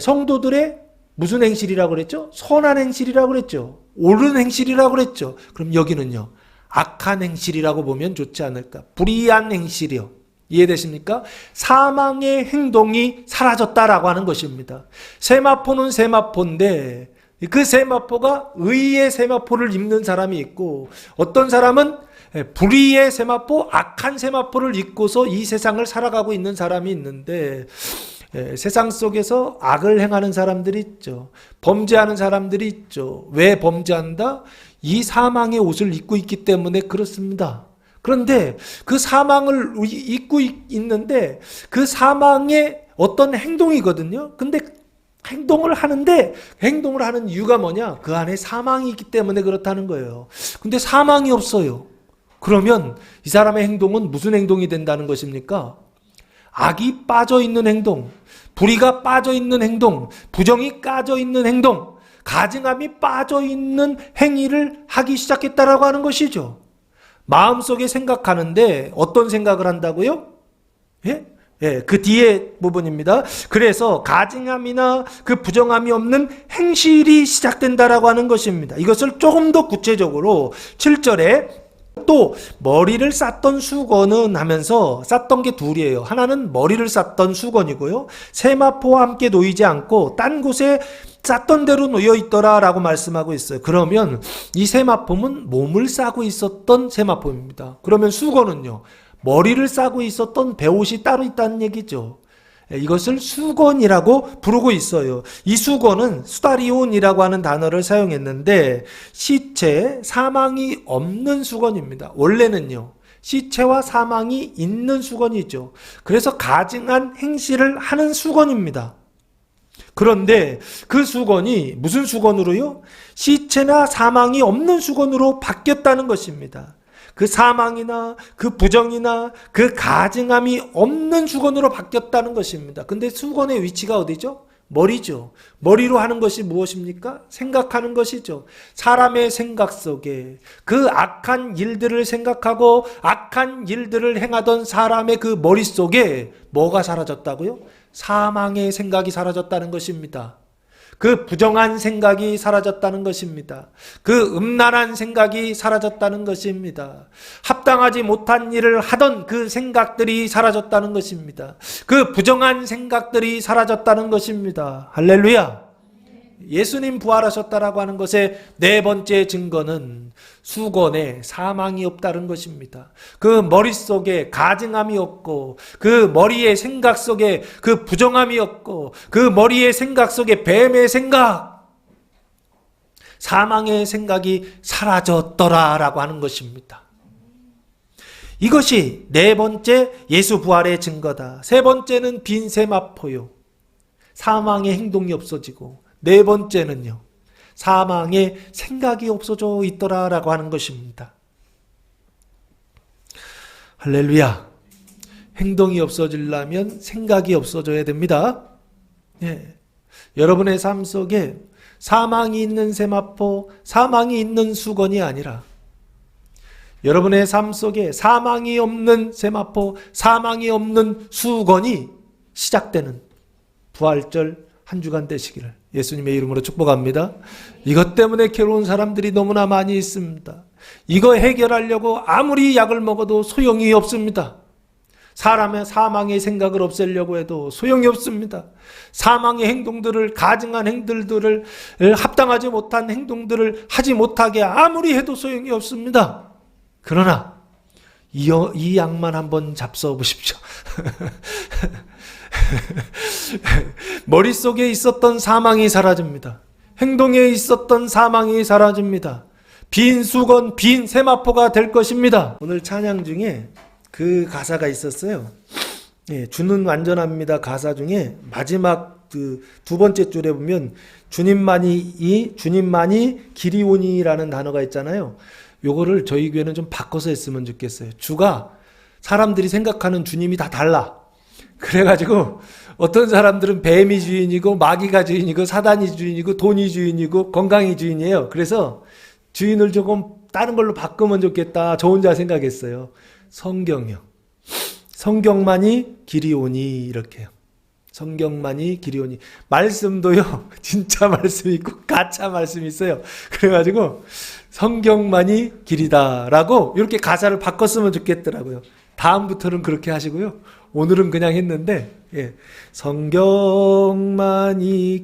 성도들의 무슨 행실이라고 그랬죠? 선한 행실이라고 그랬죠. 옳은 행실이라고 그랬죠. 그럼 여기는요, 악한 행실이라고 보면 좋지 않을까? 불의한 행실이요. 이해되십니까? 사망의 행동이 사라졌다라고 하는 것입니다. 세마포는 세마포인데 그 세마포가 의의 세마포를 입는 사람이 있고, 어떤 사람은 불의의 세마포, 악한 세마포를 입고서 이 세상을 살아가고 있는 사람이 있는데, 세상 속에서 악을 행하는 사람들이 있죠. 범죄하는 사람들이 있죠. 왜 범죄한다? 이 사망의 옷을 입고 있기 때문에 그렇습니다. 그런데 그 사망을 입고 있는데 그 사망의 어떤 행동이거든요. 근데 행동을 하는 이유가 뭐냐? 그 안에 사망이 있기 때문에 그렇다는 거예요. 근데 사망이 없어요. 그러면 이 사람의 행동은 무슨 행동이 된다는 것입니까? 악이 빠져 있는 행동, 불의가 빠져 있는 행동, 부정이 까져 있는 행동, 가증함이 빠져 있는 행위를 하기 시작했다라고 하는 것이죠. 마음속에 생각하는데 어떤 생각을 한다고요? 그 뒤에 부분입니다. 그래서 가증함이나 그 부정함이 없는 행실이 시작된다라고 하는 것입니다. 이것을 조금 더 구체적으로 7절에 또 머리를 쌌던 수건은 하면서, 쌌던 게 둘이에요. 하나는 머리를 쌌던 수건이고요, 세마포와 함께 놓이지 않고 딴 곳에 쌌던 대로 놓여 있더라 라고 말씀하고 있어요. 그러면 이 세마포는 몸을 싸고 있었던 세마포입니다. 그러면 수건은요, 머리를 싸고 있었던 베옷이 따로 있다는 얘기죠. 이것을 수건이라고 부르고 있어요. 이 수건은 수다리온이라고 하는 단어를 사용했는데, 시체, 사망이 없는 수건입니다. 원래는요, 시체와 사망이 있는 수건이죠. 그래서 가증한 행실을 하는 수건입니다. 그런데 그 수건이 무슨 수건으로요? 시체나 사망이 없는 수건으로 바뀌었다는 것입니다. 그 사망이나 그 부정이나 그 가증함이 없는 수건으로 바뀌었다는 것입니다. 근데 수건의 위치가 어디죠? 머리죠. 머리로 하는 것이 무엇입니까? 생각하는 것이죠. 사람의 생각 속에 그 악한 일들을 생각하고 악한 일들을 행하던 사람의 그 머릿속에 뭐가 사라졌다고요? 사망의 생각이 사라졌다는 것입니다. 그 부정한 생각이 사라졌다는 것입니다. 그 음란한 생각이 사라졌다는 것입니다. 합당하지 못한 일을 하던 그 생각들이 사라졌다는 것입니다. 그 부정한 생각들이 사라졌다는 것입니다. 할렐루야. 예수님 부활하셨다라고 하는 것의 네 번째 증거는 수건에 사망이 없다는 것입니다. 그 머릿속에 가증함이 없고, 그 머리의 생각 속에 그 부정함이 없고, 그 머리의 생각 속에 뱀의 생각, 사망의 생각이 사라졌더라라고 하는 것입니다. 이것이 네 번째 예수 부활의 증거다. 세 번째는 빈 세마포요, 사망의 행동이 없어지고, 네 번째는요, 사망에 생각이 없어져 있더라라고 하는 것입니다. 할렐루야. 행동이 없어지려면 생각이 없어져야 됩니다. 예. 여러분의 삶 속에 사망이 있는 세마포, 사망이 있는 수건이 아니라 여러분의 삶 속에 사망이 없는 세마포, 사망이 없는 수건이 시작되는 부활절 한 주간 되시기를 예수님의 이름으로 축복합니다. 이것 때문에 괴로운 사람들이 너무나 많이 있습니다. 이거 해결하려고 아무리 약을 먹어도 소용이 없습니다. 사람의 사망의 생각을 없애려고 해도 소용이 없습니다. 사망의 행동들을, 가증한 행동들을, 합당하지 못한 행동들을 하지 못하게 아무리 해도 소용이 없습니다. 그러나 이 약만 한번 잡숴 보십시오. 머릿속에 있었던 사망이 사라집니다. 행동에 있었던 사망이 사라집니다. 빈 수건, 빈 세마포가 될 것입니다. 오늘 찬양 중에 그 가사가 있었어요. 예, 주는 완전합니다. 가사 중에 마지막 그 두 번째 줄에 보면 주님만이 길이오니라는 단어가 있잖아요. 요거를 저희 교회는 좀 바꿔서 했으면 좋겠어요. 주가 사람들이 생각하는 주님이 다 달라. 그래가지고 어떤 사람들은 뱀이 주인이고 마귀가 주인이고 사단이 주인이고 돈이 주인이고 건강이 주인이에요. 그래서 주인을 조금 다른 걸로 바꾸면 좋겠다. 저 혼자 생각했어요. 성경이요. 성경만이 길이오니 이렇게요. 성경만이 길이오니. 말씀도요. 진짜 말씀이 있고 가짜 말씀이 있어요. 그래가지고 성경만이 길이다라고 이렇게 가사를 바꿨으면 좋겠더라고요. 다음부터는 그렇게 하시고요. 오늘은 그냥 했는데 예. 성경만이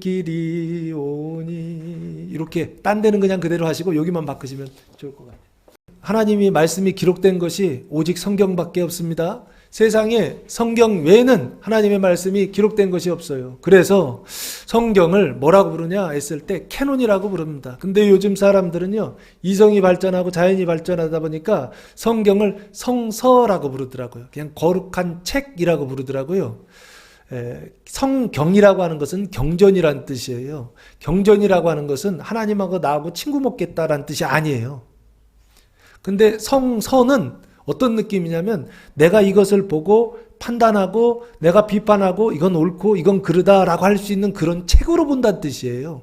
길이오니 이렇게 딴 데는 그냥 그대로 하시고 여기만 바꾸시면 좋을 것 같아요. 하나님이 말씀이 기록된 것이 오직 성경밖에 없습니다. 세상에 성경 외에는 하나님의 말씀이 기록된 것이 없어요. 그래서 성경을 뭐라고 부르냐 했을 때 캐논이라고 부릅니다. 근데 요즘 사람들은요, 이성이 발전하고 자연이 발전하다 보니까 성경을 성서라고 부르더라고요. 그냥 거룩한 책이라고 부르더라고요. 성경이라고 하는 것은 경전이라는 뜻이에요. 경전이라고 하는 것은 하나님하고 나하고 친구 먹겠다라는 뜻이 아니에요. 근데 성서는 어떤 느낌이냐면 내가 이것을 보고 판단하고 내가 비판하고 이건 옳고 이건 그르다라고 할 수 있는 그런 책으로 본다는 뜻이에요.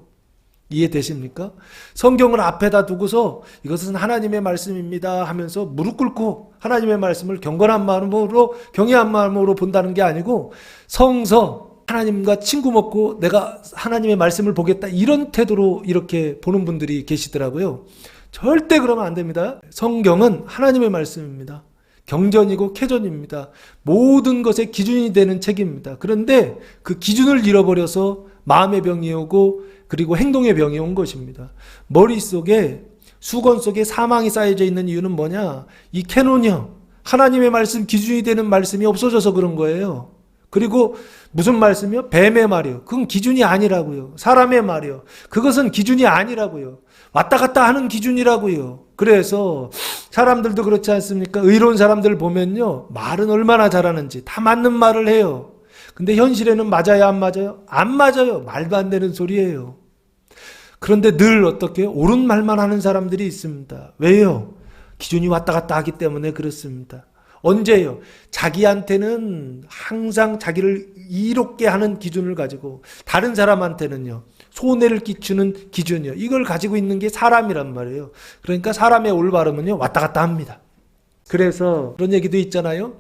이해되십니까? 성경을 앞에다 두고서 이것은 하나님의 말씀입니다 하면서 무릎 꿇고 하나님의 말씀을 경건한 마음으로 경외한 마음으로 본다는 게 아니고 성서 하나님과 친구 먹고 내가 하나님의 말씀을 보겠다 이런 태도로 이렇게 보는 분들이 계시더라고요. 절대 그러면 안 됩니다. 성경은 하나님의 말씀입니다. 경전이고 캐전입니다. 모든 것의 기준이 되는 책입니다. 그런데 그 기준을 잃어버려서 마음의 병이 오고 그리고 행동의 병이 온 것입니다. 머릿속에 수건 속에 사망이 쌓여져 있는 이유는 뭐냐? 이 캐논이요. 하나님의 말씀 기준이 되는 말씀이 없어져서 그런 거예요. 그리고 무슨 말씀이요? 뱀의 말이요. 그건 기준이 아니라고요. 사람의 말이요. 그것은 기준이 아니라고요. 왔다 갔다 하는 기준이라고요. 그래서 사람들도 그렇지 않습니까? 의로운 사람들 보면요. 말은 얼마나 잘하는지 다 맞는 말을 해요. 근데 현실에는 맞아요? 안 맞아요? 안 맞아요. 말도 안 되는 소리예요. 그런데 늘 어떻게 옳은 말만 하는 사람들이 있습니다. 왜요? 기준이 왔다 갔다 하기 때문에 그렇습니다. 언제요? 자기한테는 항상 자기를 이롭게 하는 기준을 가지고 다른 사람한테는요. 손해를 끼치는 기준이요. 이걸 가지고 있는 게 사람이란 말이에요. 그러니까 사람의 올바름은요. 왔다 갔다 합니다. 그래서 그런 얘기도 있잖아요.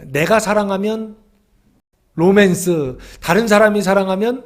내가 사랑하면 로맨스, 다른 사람이 사랑하면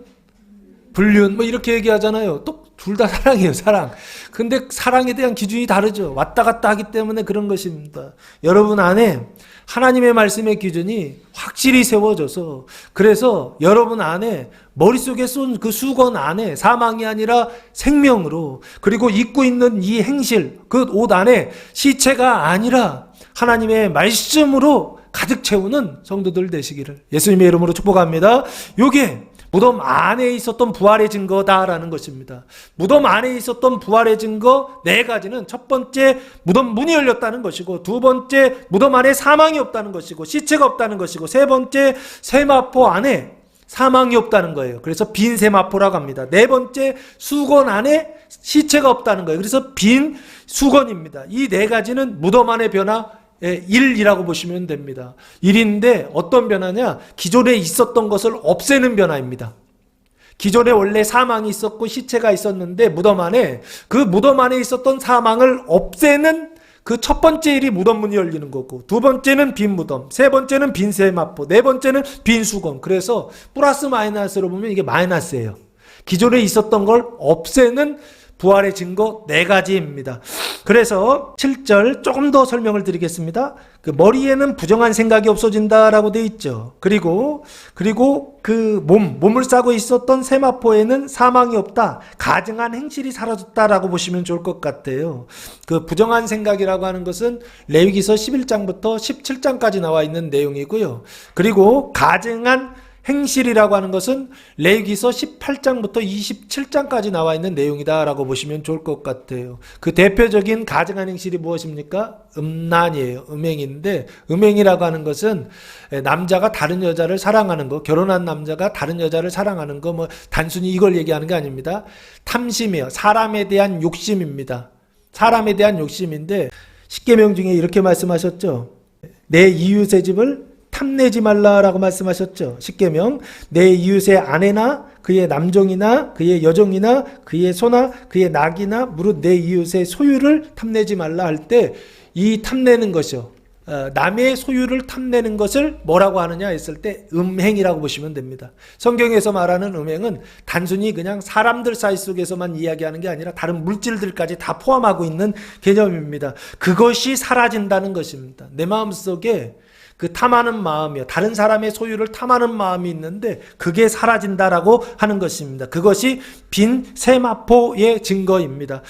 불륜 뭐 이렇게 얘기하잖아요. 또 둘 다 사랑이에요. 사랑. 근데 사랑에 대한 기준이 다르죠. 왔다 갔다 하기 때문에 그런 것입니다. 여러분 안에 하나님의 말씀의 기준이 확실히 세워져서 그래서 여러분 안에 머릿속에 쏜 그 수건 안에 사망이 아니라 생명으로 그리고 입고 있는 이 행실 그 옷 안에 시체가 아니라 하나님의 말씀으로 가득 채우는 성도들 되시기를 예수님의 이름으로 축복합니다. 요게 무덤 안에 있었던 부활의 증거다라는 것입니다. 무덤 안에 있었던 부활의 증거 네 가지는 첫 번째 무덤 문이 열렸다는 것이고 두 번째 무덤 안에 사망이 없다는 것이고 시체가 없다는 것이고 세 번째 세마포 안에 사망이 없다는 거예요. 그래서 빈 세마포라고 합니다. 네 번째, 수건 안에 시체가 없다는 거예요. 그래서 빈 수건입니다. 이 네 가지는 무덤 안의 변화 1이라고 보시면 됩니다. 1인데 어떤 변화냐? 기존에 있었던 것을 없애는 변화입니다. 기존에 원래 사망이 있었고 시체가 있었는데 무덤 안에, 그 무덤 안에 있었던 사망을 없애는 그 첫 번째 일이 무덤 문이 열리는 거고, 두 번째는 빈 무덤, 세 번째는 빈 세마포, 네 번째는 빈 수건. 그래서 플러스 마이너스로 보면 이게 마이너스예요. 기존에 있었던 걸 없애는 부활의 증거 네 가지입니다. 그래서 7절 조금 더 설명을 드리겠습니다. 그 머리에는 부정한 생각이 없어진다라고 되어 있죠. 그리고 그 몸을 싸고 있었던 세마포에는 사망이 없다. 가증한 행실이 사라졌다라고 보시면 좋을 것 같아요. 그 부정한 생각이라고 하는 것은 레위기서 11장부터 17장까지 나와 있는 내용이고요. 그리고 가증한 행실이라고 하는 것은 레위기서 18장부터 27장까지 나와 있는 내용이다라고 보시면 좋을 것 같아요. 그 대표적인 가증한 행실이 무엇입니까? 음란이에요. 음행인데, 음행이라고 하는 것은 남자가 다른 여자를 사랑하는 거, 결혼한 남자가 다른 여자를 사랑하는 거, 뭐 단순히 이걸 얘기하는 게 아닙니다. 탐심이에요. 사람에 대한 욕심입니다. 사람에 대한 욕심인데, 십계명 중에 이렇게 말씀하셨죠. 내 이웃의 집을 탐내지 말라라고 말씀하셨죠. 십계명, 내 이웃의 아내나 그의 남종이나 그의 여종이나 그의 소나 그의 낙이나 무릇 내 이웃의 소유를 탐내지 말라 할 때, 이 탐내는 것이요, 남의 소유를 탐내는 것을 뭐라고 하느냐 했을 때 음행이라고 보시면 됩니다. 성경에서 말하는 음행은 단순히 그냥 사람들 사이 속에서만 이야기하는 게 아니라 다른 물질들까지 다 포함하고 있는 개념입니다. 그것이 사라진다는 것입니다. 내 마음속에 그 탐하는 마음이요, 다른 사람의 소유를 탐하는 마음이 있는데 그게 사라진다라고 하는 것입니다. 그것이 빈 세마포의 증거입니다.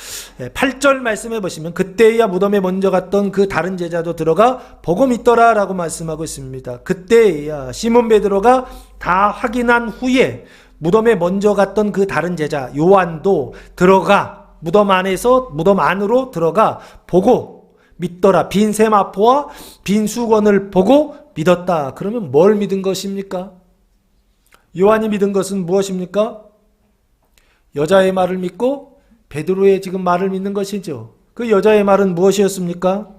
8절 말씀해 보시면 그때야 무덤에 먼저 갔던 그 다른 제자도 들어가 보고 믿더라 라고 말씀하고 있습니다. 그때야 시몬 베드로가 다 확인한 후에 무덤에 먼저 갔던 그 다른 제자 요한도 들어가 무덤 안으로 들어가 보고 믿더라. 빈 세마포와 빈 수건을 보고 믿었다. 그러면 뭘 믿은 것입니까? 요한이 믿은 것은 무엇입니까? 여자의 말을 믿고 베드로의 지금 말을 믿는 것이죠. 그 여자의 말은 무엇이었습니까?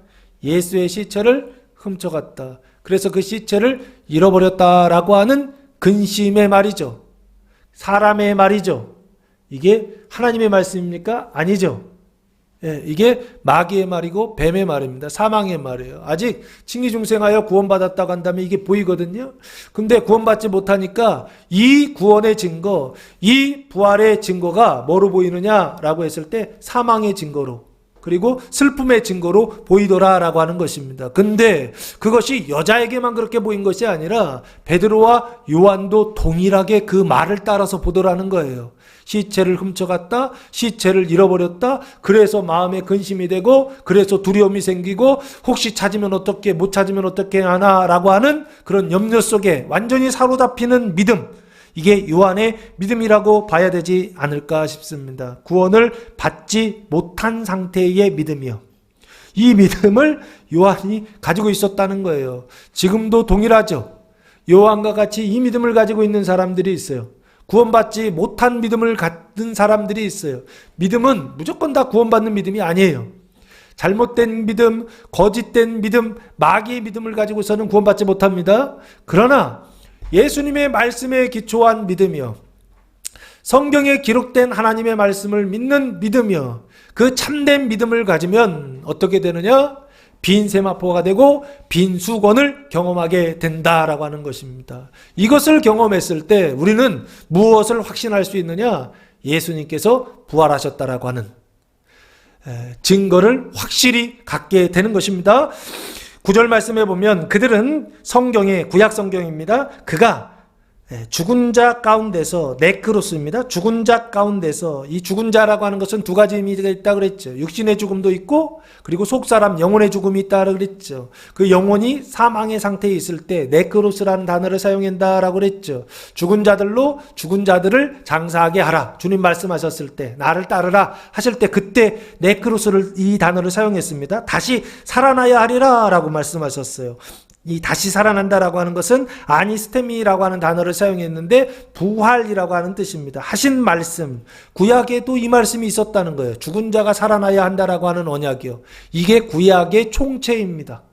예수의 시체를 훔쳐갔다. 그래서 그 시체를 잃어버렸다라고 하는 근심의 말이죠. 사람의 말이죠. 이게 하나님의 말씀입니까? 아니죠. 이게 마귀의 말이고 뱀의 말입니다. 사망의 말이에요. 아직 칭의중생하여 구원받았다고 한다면 이게 보이거든요. 근데 구원받지 못하니까 이 구원의 증거, 이 부활의 증거가 뭐로 보이느냐라고 했을 때 사망의 증거로, 그리고 슬픔의 증거로 보이더라라고 하는 것입니다. 근데 그것이 여자에게만 그렇게 보인 것이 아니라 베드로와 요한도 동일하게 그 말을 따라서 보더라는 거예요. 시체를 훔쳐갔다, 시체를 잃어버렸다, 그래서 마음에 근심이 되고, 그래서 두려움이 생기고, 혹시 찾으면 어떻게, 못 찾으면 어떻게 하나라고 하는 그런 염려 속에 완전히 사로잡히는 믿음, 이게 요한의 믿음이라고 봐야 되지 않을까 싶습니다. 구원을 받지 못한 상태의 믿음이요. 이 믿음을 요한이 가지고 있었다는 거예요. 지금도 동일하죠. 요한과 같이 이 믿음을 가지고 있는 사람들이 있어요. 구원받지 못한 믿음을 갖는 사람들이 있어요. 믿음은 무조건 다 구원받는 믿음이 아니에요. 잘못된 믿음, 거짓된 믿음, 마귀의 믿음을 가지고서는 구원받지 못합니다. 그러나 예수님의 말씀에 기초한 믿음이요, 성경에 기록된 하나님의 말씀을 믿는 믿음이요, 그 참된 믿음을 가지면 어떻게 되느냐? 빈 세마포가 되고 빈 수건을 경험하게 된다라고 하는 것입니다. 이것을 경험했을 때 우리는 무엇을 확신할 수 있느냐? 예수님께서 부활하셨다라고 하는 증거를 확실히 갖게 되는 것입니다. 9절 말씀에 보면 그들은 성경의 구약 성경입니다. 그가 죽은 자 가운데서, 네크로스입니다. 죽은 자 가운데서, 이 죽은 자라고 하는 것은 두 가지 의미가 있다고 그랬죠. 육신의 죽음도 있고, 그리고 속사람 영혼의 죽음이 있다고 그랬죠. 그 영혼이 사망의 상태에 있을 때 네크로스라는 단어를 사용한다라고 그랬죠. 죽은 자들로 죽은 자들을 장사하게 하라. 주님 말씀하셨을 때, 나를 따르라 하실 때 그때 네크로스를, 이 단어를 사용했습니다. 다시 살아나야 하리라 라고 말씀하셨어요. 이 다시 살아난다라고 하는 것은 아니스테미라고 하는 단어를 사용했는데 부활이라고 하는 뜻입니다. 하신 말씀, 구약에도 이 말씀이 있었다는 거예요. 죽은 자가 살아나야 한다라고 하는 언약이요. 이게 구약의 총체입니다.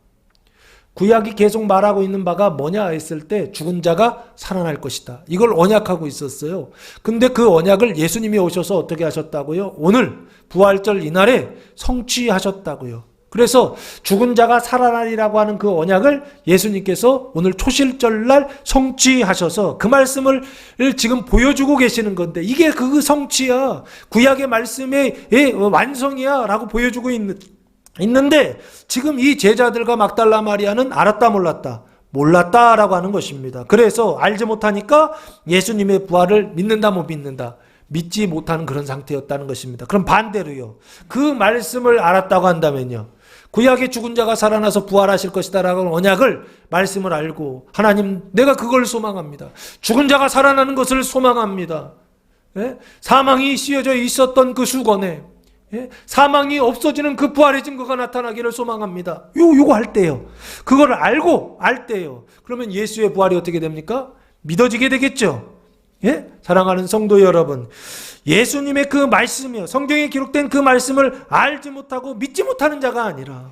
구약이 계속 말하고 있는 바가 뭐냐 했을 때 죽은 자가 살아날 것이다. 이걸 언약하고 있었어요. 근데 그 언약을 예수님이 오셔서 어떻게 하셨다고요? 오늘 부활절 이날에 성취하셨다고요. 그래서 죽은 자가 살아나리라고 하는 그 언약을 예수님께서 오늘 초실절날 성취하셔서 그 말씀을 지금 보여주고 계시는 건데 이게 그 성취야. 구약의 말씀의 완성이야 라고 보여주고 있는데 지금 이 제자들과 막달라 마리아는 알았다 몰랐다? 몰랐다라고 하는 것입니다. 그래서 알지 못하니까 예수님의 부활을 믿는다 못 믿는다? 믿지 못하는 그런 상태였다는 것입니다. 그럼 반대로요. 그 말씀을 알았다고 한다면요. 구약의 죽은 자가 살아나서 부활하실 것이다 라고 언약을 말씀을 알고 하나님 내가 그걸 소망합니다. 죽은 자가 살아나는 것을 소망합니다. 예? 사망이 씌어져 있었던 그 수건에 사망이 없어지는 그 부활의 증거가 나타나기를 소망합니다. 요거 할 때요. 그걸 알고 알 때요. 그러면 예수의 부활이 어떻게 됩니까? 믿어지게 되겠죠. 예? 사랑하는 성도 여러분, 예수님의 그 말씀이요, 성경에 기록된 그 말씀을 알지 못하고 믿지 못하는 자가 아니라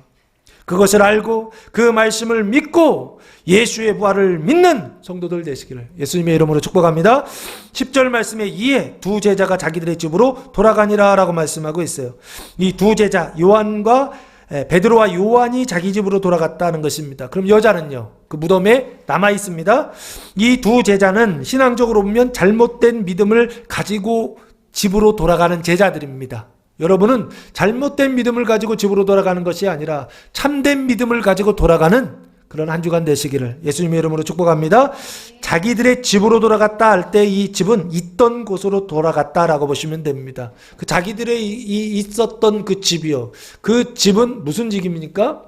그것을 알고 그 말씀을 믿고 예수의 부활을 믿는 성도들 되시기를 예수님의 이름으로 축복합니다. 10절 말씀에 이에 두 제자가 자기들의 집으로 돌아가니라 라고 말씀하고 있어요. 이 두 제자 요한과 베드로와 요한이 자기 집으로 돌아갔다는 것입니다. 그럼 여자는요? 그 무덤에 남아 있습니다. 이 두 제자는 신앙적으로 보면 잘못된 믿음을 가지고 집으로 돌아가는 제자들입니다. 여러분은 잘못된 믿음을 가지고 집으로 돌아가는 것이 아니라 참된 믿음을 가지고 돌아가는 그런 한 주간 되시기를 예수님의 이름으로 축복합니다. 자기들의 집으로 돌아갔다 할 때 이 집은 있던 곳으로 돌아갔다라고 보시면 됩니다. 그 자기들의 있었던 그 집이요. 그 집은 무슨 집입니까?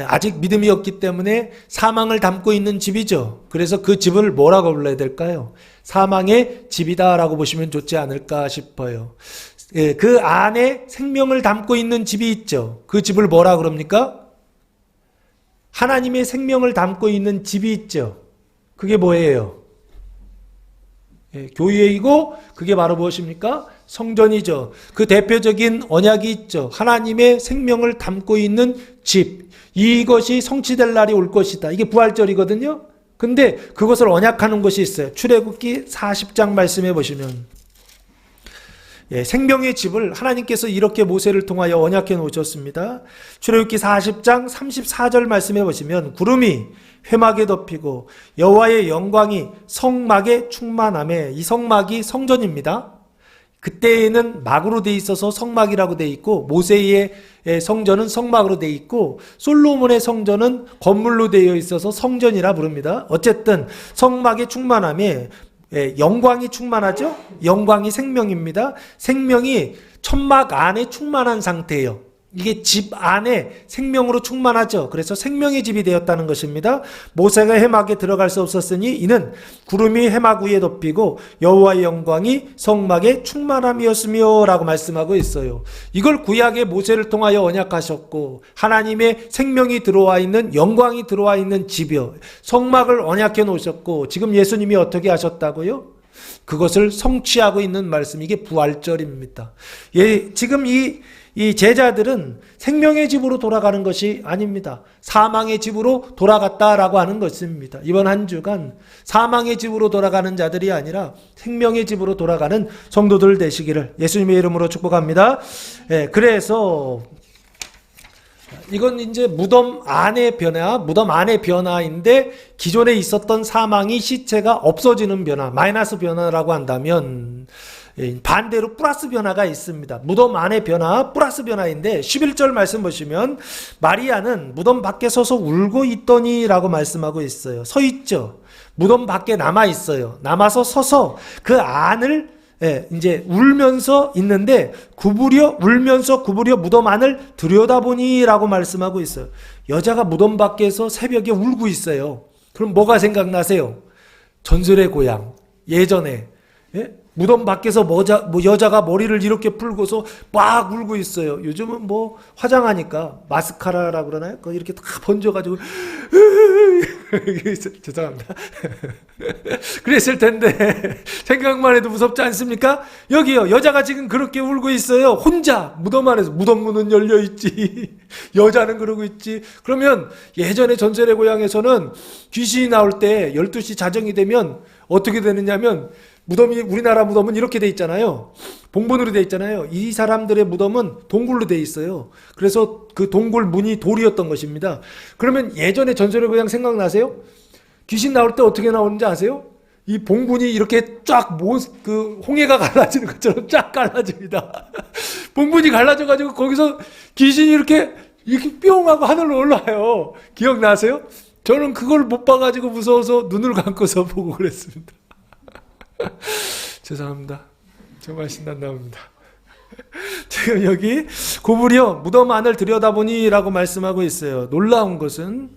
아직 믿음이 없기 때문에 사망을 담고 있는 집이죠. 그래서 그 집을 뭐라고 불러야 될까요? 사망의 집이다라고 보시면 좋지 않을까 싶어요. 그 안에 생명을 담고 있는 집이 있죠. 그 집을 뭐라 그럽니까? 하나님의 생명을 담고 있는 집이 있죠. 그게 뭐예요? 교회이고 그게 바로 무엇입니까? 성전이죠. 그 대표적인 언약이 있죠. 하나님의 생명을 담고 있는 집. 이것이 성취될 날이 올 것이다. 이게 부활절이거든요. 근데 그것을 언약하는 것이 있어요. 출애굽기 40장 말씀해 보시면 생명의 집을 하나님께서 이렇게 모세를 통하여 언약해 놓으셨습니다. 출애굽기 40장 34절 말씀해 보시면 구름이 회막에 덮이고 여호와의 영광이 성막에 충만하매 이 성막이 성전입니다. 그때에는 막으로 돼 있어서 성막이라고 돼 있고 모세의 성전은 성막으로 돼 있고 솔로몬의 성전은 건물로 되어 있어서 성전이라 부릅니다. 어쨌든 성막에 충만함에 영광이 충만하죠. 영광이 생명입니다. 생명이 천막 안에 충만한 상태예요. 이게 집 안에 생명으로 충만하죠. 그래서 생명의 집이 되었다는 것입니다. 모세가 해막에 들어갈 수 없었으니 이는 구름이 해막 위에 덮이고 여호와의 영광이 성막에 충만함이었으며 라고 말씀하고 있어요. 이걸 구약의 모세를 통하여 언약하셨고 하나님의 생명이 들어와 있는 영광이 들어와 있는 집이요. 성막을 언약해 놓으셨고 지금 예수님이 어떻게 하셨다고요? 그것을 성취하고 있는 말씀, 이게 부활절입니다. 지금 이 제자들은 생명의 집으로 돌아가는 것이 아닙니다. 사망의 집으로 돌아갔다라고 하는 것입니다. 이번 한 주간 사망의 집으로 돌아가는 자들이 아니라 생명의 집으로 돌아가는 성도들 되시기를 예수님의 이름으로 축복합니다. 그래서 이건 이제 무덤 안의 변화인데 기존에 있었던 사망이 시체가 없어지는 변화, 마이너스 변화라고 한다면 반대로 플러스 변화가 있습니다. 무덤 안의 변화, 플러스 변화인데 11절 말씀 보시면 마리아는 무덤 밖에 서서 울고 있더니 라고 말씀하고 있어요. 서 있죠. 무덤 밖에 남아 있어요. 남아서 서서 그 안을 이제 울면서 있는데 울면서 구부려 무덤 안을 들여다보니 라고 말씀하고 있어요. 여자가 무덤 밖에서 새벽에 울고 있어요. 그럼 뭐가 생각나세요? 전설의 고향, 예전에 무덤 밖에서 여자가 머리를 이렇게 풀고서 막 울고 있어요. 요즘은 뭐 화장하니까 마스카라라고 그러나요? 그거 이렇게 다 번져가지고 죄송합니다. 그랬을 텐데 생각만 해도 무섭지 않습니까? 여기요, 여자가 지금 그렇게 울고 있어요. 혼자 무덤 안에서. 무덤 문은 열려 있지, 여자는 그러고 있지. 그러면 예전에 전설의 고향에서는 귀신이 나올 때 12시 자정이 되면 어떻게 되느냐면, 무덤이, 우리나라 무덤은 이렇게 돼 있잖아요. 봉분으로 돼 있잖아요. 이 사람들의 무덤은 동굴로 돼 있어요. 그래서 그 동굴 문이 돌이었던 것입니다. 그러면 예전에 전설의 고향 생각나세요? 귀신 나올 때 어떻게 나오는지 아세요? 이 봉분이 이렇게 쫙 그 홍해가 갈라지는 것처럼 쫙 갈라집니다. 봉분이 갈라져가지고 거기서 귀신이 이렇게 뿅 하고 하늘로 올라와요. 기억나세요? 저는 그걸 못 봐가지고 무서워서 눈을 감고서 보고 그랬습니다. 죄송합니다. 정말 신난답니다. 지금 여기 고불이요, 무덤 안을 들여다보니 라고 말씀하고 있어요. 놀라운 것은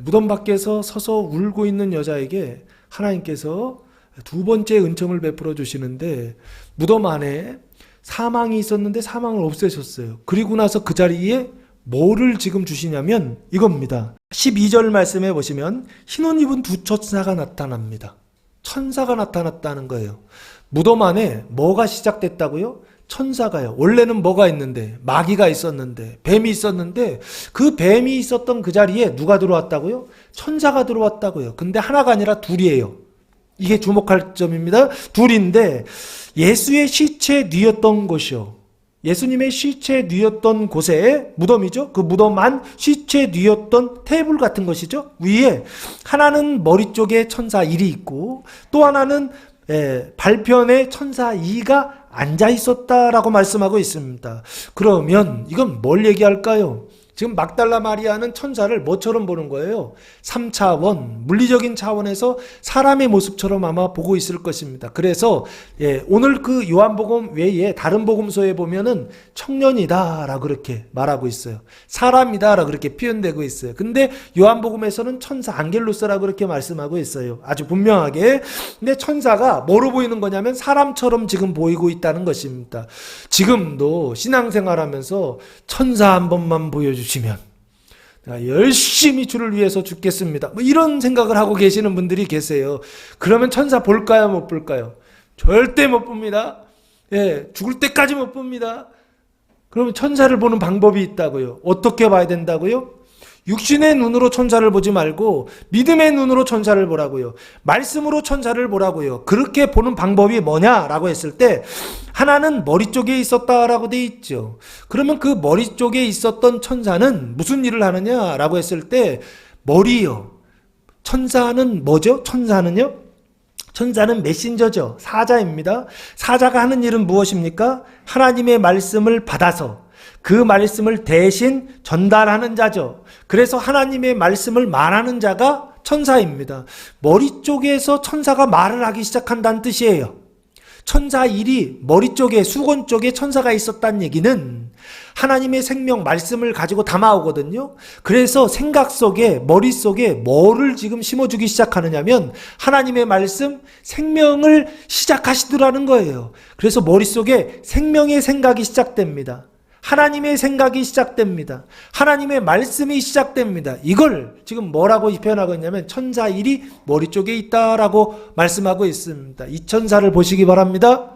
무덤 밖에서 서서 울고 있는 여자에게 하나님께서 두 번째 은총을 베풀어 주시는데, 무덤 안에 사망이 있었는데 사망을 없애셨어요. 그리고 나서 그 자리에 뭐를 지금 주시냐면 이겁니다. 12절 말씀해 보시면 흰옷 입은 두 천사가 나타납니다. 천사가 나타났다는 거예요. 무덤 안에 뭐가 시작됐다고요? 천사가요. 원래는 뭐가 있는데? 마귀가 있었는데, 뱀이 있었는데, 그 뱀이 있었던 그 자리에 누가 들어왔다고요? 천사가 들어왔다고요. 근데 하나가 아니라 둘이에요. 이게 주목할 점입니다. 둘인데, 예수의 시체 뉘었던 곳이요, 예수님의 시체 뉘었던 곳에, 무덤이죠. 그 무덤 안 시체 뉘었던 테이블 같은 것이죠. 위에 하나는 머리 쪽에 천사 1이 있고, 또 하나는 발편에 천사 2가 앉아 있었다라고 말씀하고 있습니다. 그러면 이건 뭘 얘기할까요? 지금 막달라 마리아는 천사를 뭐처럼 보는 거예요? 3차원, 물리적인 차원에서 사람의 모습처럼 아마 보고 있을 것입니다. 그래서 오늘 그 요한복음 외에 다른 복음서에 보면은 청년이다라고 그렇게 말하고 있어요. 사람이다라고 그렇게 표현되고 있어요. 근데 요한복음에서는 천사 안겔로스라고 그렇게 말씀하고 있어요. 아주 분명하게. 근데 천사가 뭐로 보이는 거냐면 사람처럼 지금 보이고 있다는 것입니다. 지금도 신앙생활하면서 천사 한 번만 보여주시면 내가 열심히 주를 위해서 죽겠습니다, 뭐 이런 생각을 하고 계시는 분들이 계세요. 그러면 천사 볼까요, 못 볼까요? 절대 못 봅니다. 죽을 때까지 못 봅니다. 그러면 천사를 보는 방법이 있다고요. 어떻게 봐야 된다고요? 육신의 눈으로 천사를 보지 말고 믿음의 눈으로 천사를 보라고요. 말씀으로 천사를 보라고요. 그렇게 보는 방법이 뭐냐라고 했을 때, 하나는 머리 쪽에 있었다라고 돼 있죠. 그러면 그 머리 쪽에 있었던 천사는 무슨 일을 하느냐라고 했을 때, 머리요. 천사는 뭐죠? 천사는 메신저죠. 사자입니다. 사자가 하는 일은 무엇입니까? 하나님의 말씀을 받아서 그 말씀을 대신 전달하는 자죠. 그래서 하나님의 말씀을 말하는 자가 천사입니다. 머리 쪽에서 천사가 말을 하기 시작한다는 뜻이에요. 천사 일이 머리 쪽에, 수건 쪽에 천사가 있었다는 얘기는 하나님의 생명 말씀을 가지고 담아오거든요. 그래서 생각 속에, 머릿속에 뭐를 지금 심어주기 시작하느냐면 하나님의 말씀, 생명을 시작하시더라는 거예요. 그래서 머릿속에 생명의 생각이 시작됩니다. 하나님의 생각이 시작됩니다. 하나님의 말씀이 시작됩니다. 이걸 지금 뭐라고 표현하고 있냐면 천사 일이 머리 쪽에 있다라고 말씀하고 있습니다. 이 천사를 보시기 바랍니다.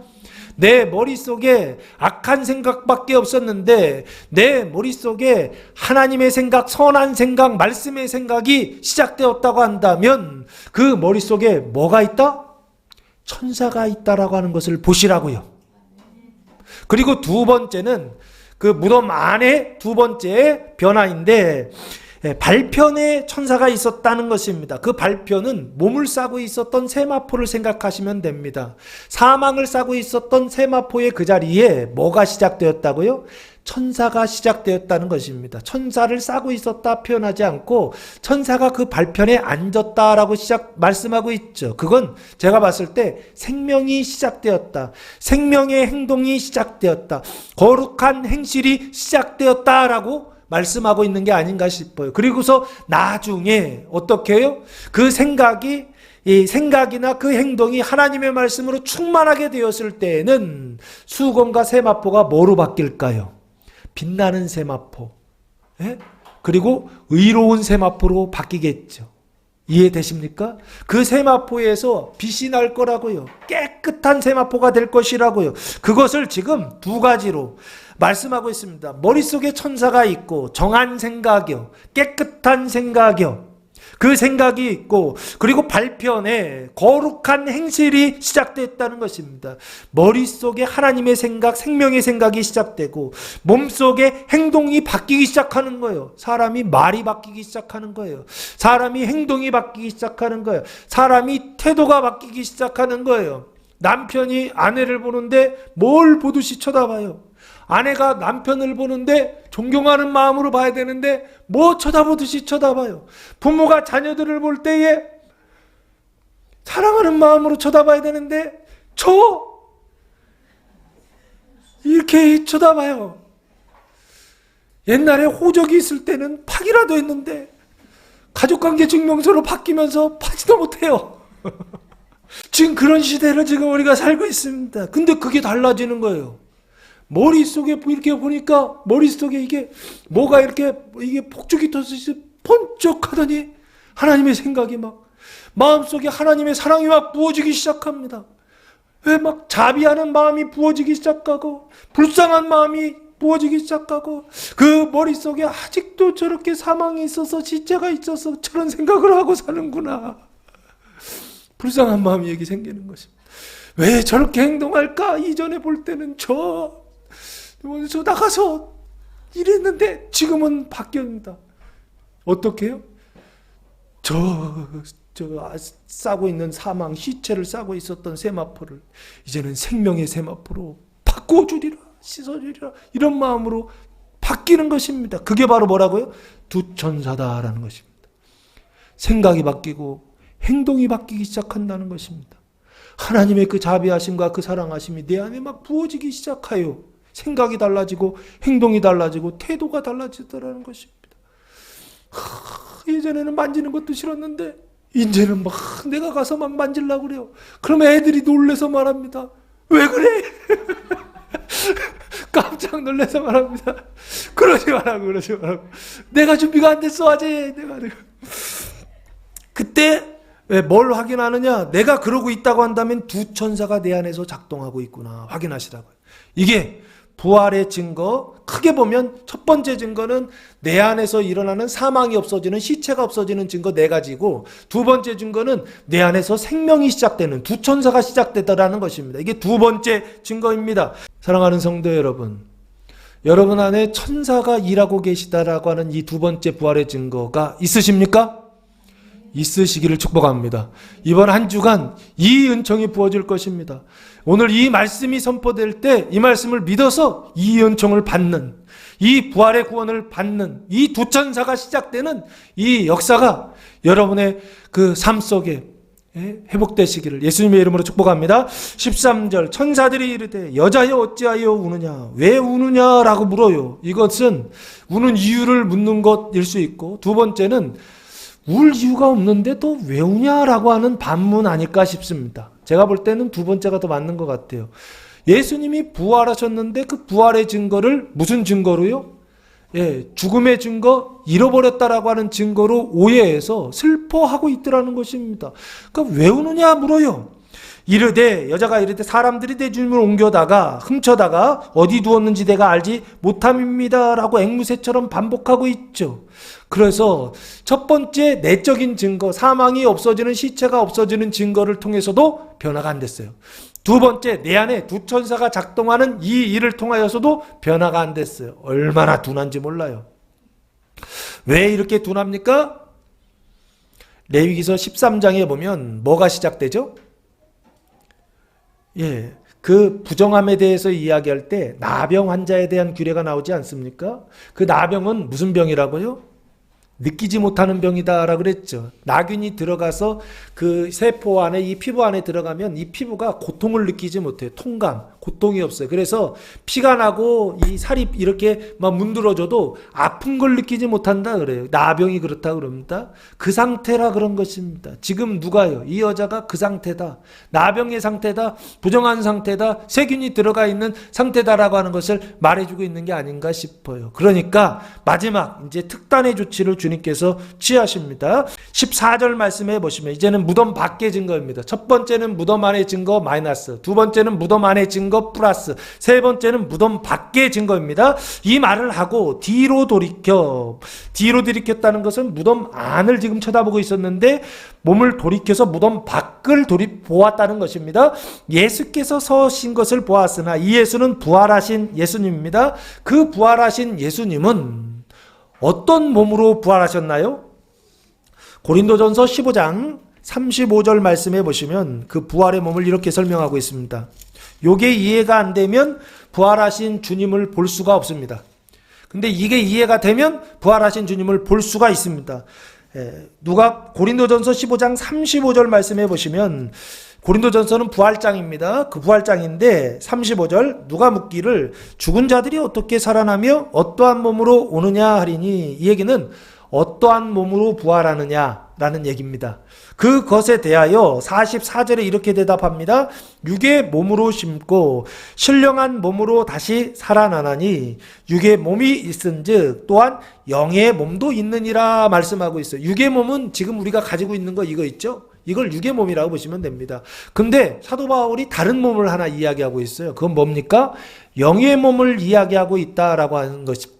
내 머릿속에 악한 생각밖에 없었는데 내 머릿속에 하나님의 생각, 선한 생각, 말씀의 생각이 시작되었다고 한다면 그 머릿속에 뭐가 있다? 천사가 있다라고 하는 것을 보시라고요. 그리고 두 번째는 그 무덤 안에 두 번째 변화인데, 발편에 천사가 있었다는 것입니다. 그 발편은 몸을 싸고 있었던 세마포를 생각하시면 됩니다. 사망을 싸고 있었던 세마포의 그 자리에 뭐가 시작되었다고요? 천사가 시작되었다는 것입니다. 천사를 싸고 있었다 표현하지 않고 천사가 그 발편에 앉았다라고 말씀하고 있죠. 그건 제가 봤을 때 생명이 시작되었다, 생명의 행동이 시작되었다, 거룩한 행실이 시작되었다라고 말씀하고 있는 게 아닌가 싶어요. 그리고서 나중에 어떻게 해요? 그 생각이 이 생각이나 그 행동이 하나님의 말씀으로 충만하게 되었을 때에는 수건과 세마포가 뭐로 바뀔까요? 빛나는 세마포, 예? 그리고 의로운 세마포로 바뀌겠죠. 이해되십니까? 그 세마포에서 빛이 날 거라고요. 깨끗한 세마포가 될 것이라고요. 그것을 지금 두 가지로 말씀하고 있습니다. 머릿속에 천사가 있고 정한 생각이요, 깨끗한 생각이요, 그 생각이 있고, 그리고 발편에 거룩한 행실이 시작됐다는 것입니다. 머릿속에 하나님의 생각, 생명의 생각이 시작되고 몸속에 행동이 바뀌기 시작하는 거예요. 사람이 말이 바뀌기 시작하는 거예요. 사람이 행동이 바뀌기 시작하는 거예요. 사람이 태도가 바뀌기 시작하는 거예요. 남편이 아내를 보는데 뭘 보듯이 쳐다봐요. 아내가 남편을 보는데 존경하는 마음으로 봐야 되는데 뭐 쳐다보듯이 쳐다봐요. 부모가 자녀들을 볼 때에 사랑하는 마음으로 쳐다봐야 되는데 이렇게 쳐다봐요. 옛날에 호적이 있을 때는 파기라도 했는데 가족관계 증명서로 바뀌면서 파지도 못해요. 지금 그런 시대를 지금 우리가 살고 있습니다. 근데 그게 달라지는 거예요. 머릿속에 이렇게 보니까 머릿속에 이게 뭐가 이렇게 이게 폭죽이 터서 번쩍하더니 하나님의 생각이 막 마음속에 하나님의 사랑이 막 부어지기 시작합니다. 왜 막 자비하는 마음이 부어지기 시작하고 불쌍한 마음이 부어지기 시작하고 그 머릿속에 아직도 저렇게 사망이 있어서 시체가 있어서 저런 생각을 하고 사는구나. 불쌍한 마음이 여기 생기는 것입니다. 왜 저렇게 행동할까? 이전에 볼 때는 저 나가서 이랬는데 지금은 바뀝니다. 어떻게 해요? 싸고 있는 사망 시체를 싸고 있었던 세마포를 이제는 생명의 세마포로 바꿔주리라, 씻어주리라, 이런 마음으로 바뀌는 것입니다. 그게 바로 뭐라고요? 두천사다라는 것입니다. 생각이 바뀌고 행동이 바뀌기 시작한다는 것입니다. 하나님의 그 자비하심과 그 사랑하심이 내 안에 막 부어지기 시작해요. 생각이 달라지고 행동이 달라지고 태도가 달라지더라는 것입니다. 예전에는 만지는 것도 싫었는데 이제는 막 내가 가서 막 만지려고 그래요. 그러면 애들이 놀래서 말합니다. 왜 그래? 깜짝 놀라서 말합니다. 그러지 말라고. 내가 준비가 안 됐어 아직. 내가. 그때 뭘 확인하느냐? 내가 그러고 있다고 한다면 두 천사가 내 안에서 작동하고 있구나 확인하시라고요. 이게 부활의 증거, 크게 보면 첫 번째 증거는 내 안에서 일어나는 사망이 없어지는, 시체가 없어지는 증거 네 가지고, 두 번째 증거는 내 안에서 생명이 시작되는, 두 천사가 시작되더라는 것입니다. 이게 두 번째 증거입니다. 사랑하는 성도 여러분, 여러분 안에 천사가 일하고 계시다라고 하는 이 두 번째 부활의 증거가 있으십니까? 있으시기를 축복합니다. 이번 한 주간 이 은총이 부어질 것입니다. 오늘 이 말씀이 선포될 때 이 말씀을 믿어서 이 은총을 받는, 이 부활의 구원을 받는 이 두 천사가 시작되는 이 역사가 여러분의 그 삶 속에 회복되시기를 예수님의 이름으로 축복합니다. 13절 천사들이 이르되 여자여 어찌하여 우느냐, 왜 우느냐라고 물어요. 이것은 우는 이유를 묻는 것일 수 있고, 두 번째는 울 이유가 없는데 또 왜 우냐라고 하는 반문 아닐까 싶습니다. 제가 볼 때는 두 번째가 더 맞는 것 같아요. 예수님이 부활하셨는데 그 부활의 증거를 무슨 증거로요? 죽음의 증거, 잃어버렸다라고 하는 증거로 오해해서 슬퍼하고 있더라는 것입니다. 그러니까 왜 우느냐 물어요. 여자가 이르되 사람들이 내 주님을 옮겨다가 훔쳐다가 어디 두었는지 내가 알지 못함입니다라고 앵무새처럼 반복하고 있죠. 그래서 첫 번째 내적인 증거, 사망이 없어지는, 시체가 없어지는 증거를 통해서도 변화가 안 됐어요. 두 번째, 내 안에 두 천사가 작동하는 이 일을 통하여서도 변화가 안 됐어요. 얼마나 둔한지 몰라요. 왜 이렇게 둔합니까? 레위기서 13장에 보면 뭐가 시작되죠? 그 부정함에 대해서 이야기할 때 나병 환자에 대한 규례가 나오지 않습니까? 그 나병은 무슨 병이라고요? 느끼지 못하는 병이다라고 그랬죠. 나균이 들어가서 그 세포 안에, 이 피부 안에 들어가면 이 피부가 고통을 느끼지 못해요. 통감, 고통이 없어요. 그래서 피가 나고 이 살이 이렇게 막 문드러져도 아픈 걸 느끼지 못한다 그래요. 나병이 그렇다 그럽니다. 그 상태라 그런 것입니다. 지금 누가요? 이 여자가 그 상태다. 나병의 상태다. 부정한 상태다. 세균이 들어가 있는 상태다라고 하는 것을 말해주고 있는 게 아닌가 싶어요. 그러니까 마지막 이제 특단의 조치를 주님께서 취하십니다. 14절 말씀해 보시면 이제는 무덤 밖의 증거입니다. 첫 번째는 무덤 안의 증거 마이너스, 두 번째는 무덤 안의 증거 플러스, 세 번째는 무덤 밖의 증거입니다. 이 말을 하고 뒤로 돌이켰다는 것은 무덤 안을 지금 쳐다보고 있었는데 몸을 돌이켜서 무덤 밖을 보았다는 것입니다. 예수께서 서신 것을 보았으나 이 예수는 부활하신 예수님입니다. 그 부활하신 예수님은 어떤 몸으로 부활하셨나요? 고린도전서 15장 35절 말씀해 보시면 그 부활의 몸을 이렇게 설명하고 있습니다. 요게 이해가 안 되면 부활하신 주님을 볼 수가 없습니다. 근데 이게 이해가 되면 부활하신 주님을 볼 수가 있습니다. 고린도전서 15장 35절 말씀해 보시면 고린도전서는 부활장입니다. 그 부활장인데 35절 누가 묻기를 죽은 자들이 어떻게 살아나며 어떠한 몸으로 오느냐 하리니, 이 얘기는 어떠한 몸으로 부활하느냐라는 얘기입니다. 그것에 대하여 44절에 이렇게 대답합니다. 육의 몸으로 심고 신령한 몸으로 다시 살아나나니 육의 몸이 있은즉 또한 영의 몸도 있느니라 말씀하고 있어요. 육의 몸은 지금 우리가 가지고 있는 거 이거 있죠? 이걸 육의 몸이라고 보시면 됩니다. 근데 사도 바울이 다른 몸을 하나 이야기하고 있어요. 그건 뭡니까? 영의 몸을 이야기하고 있다라고 하는 것입니다.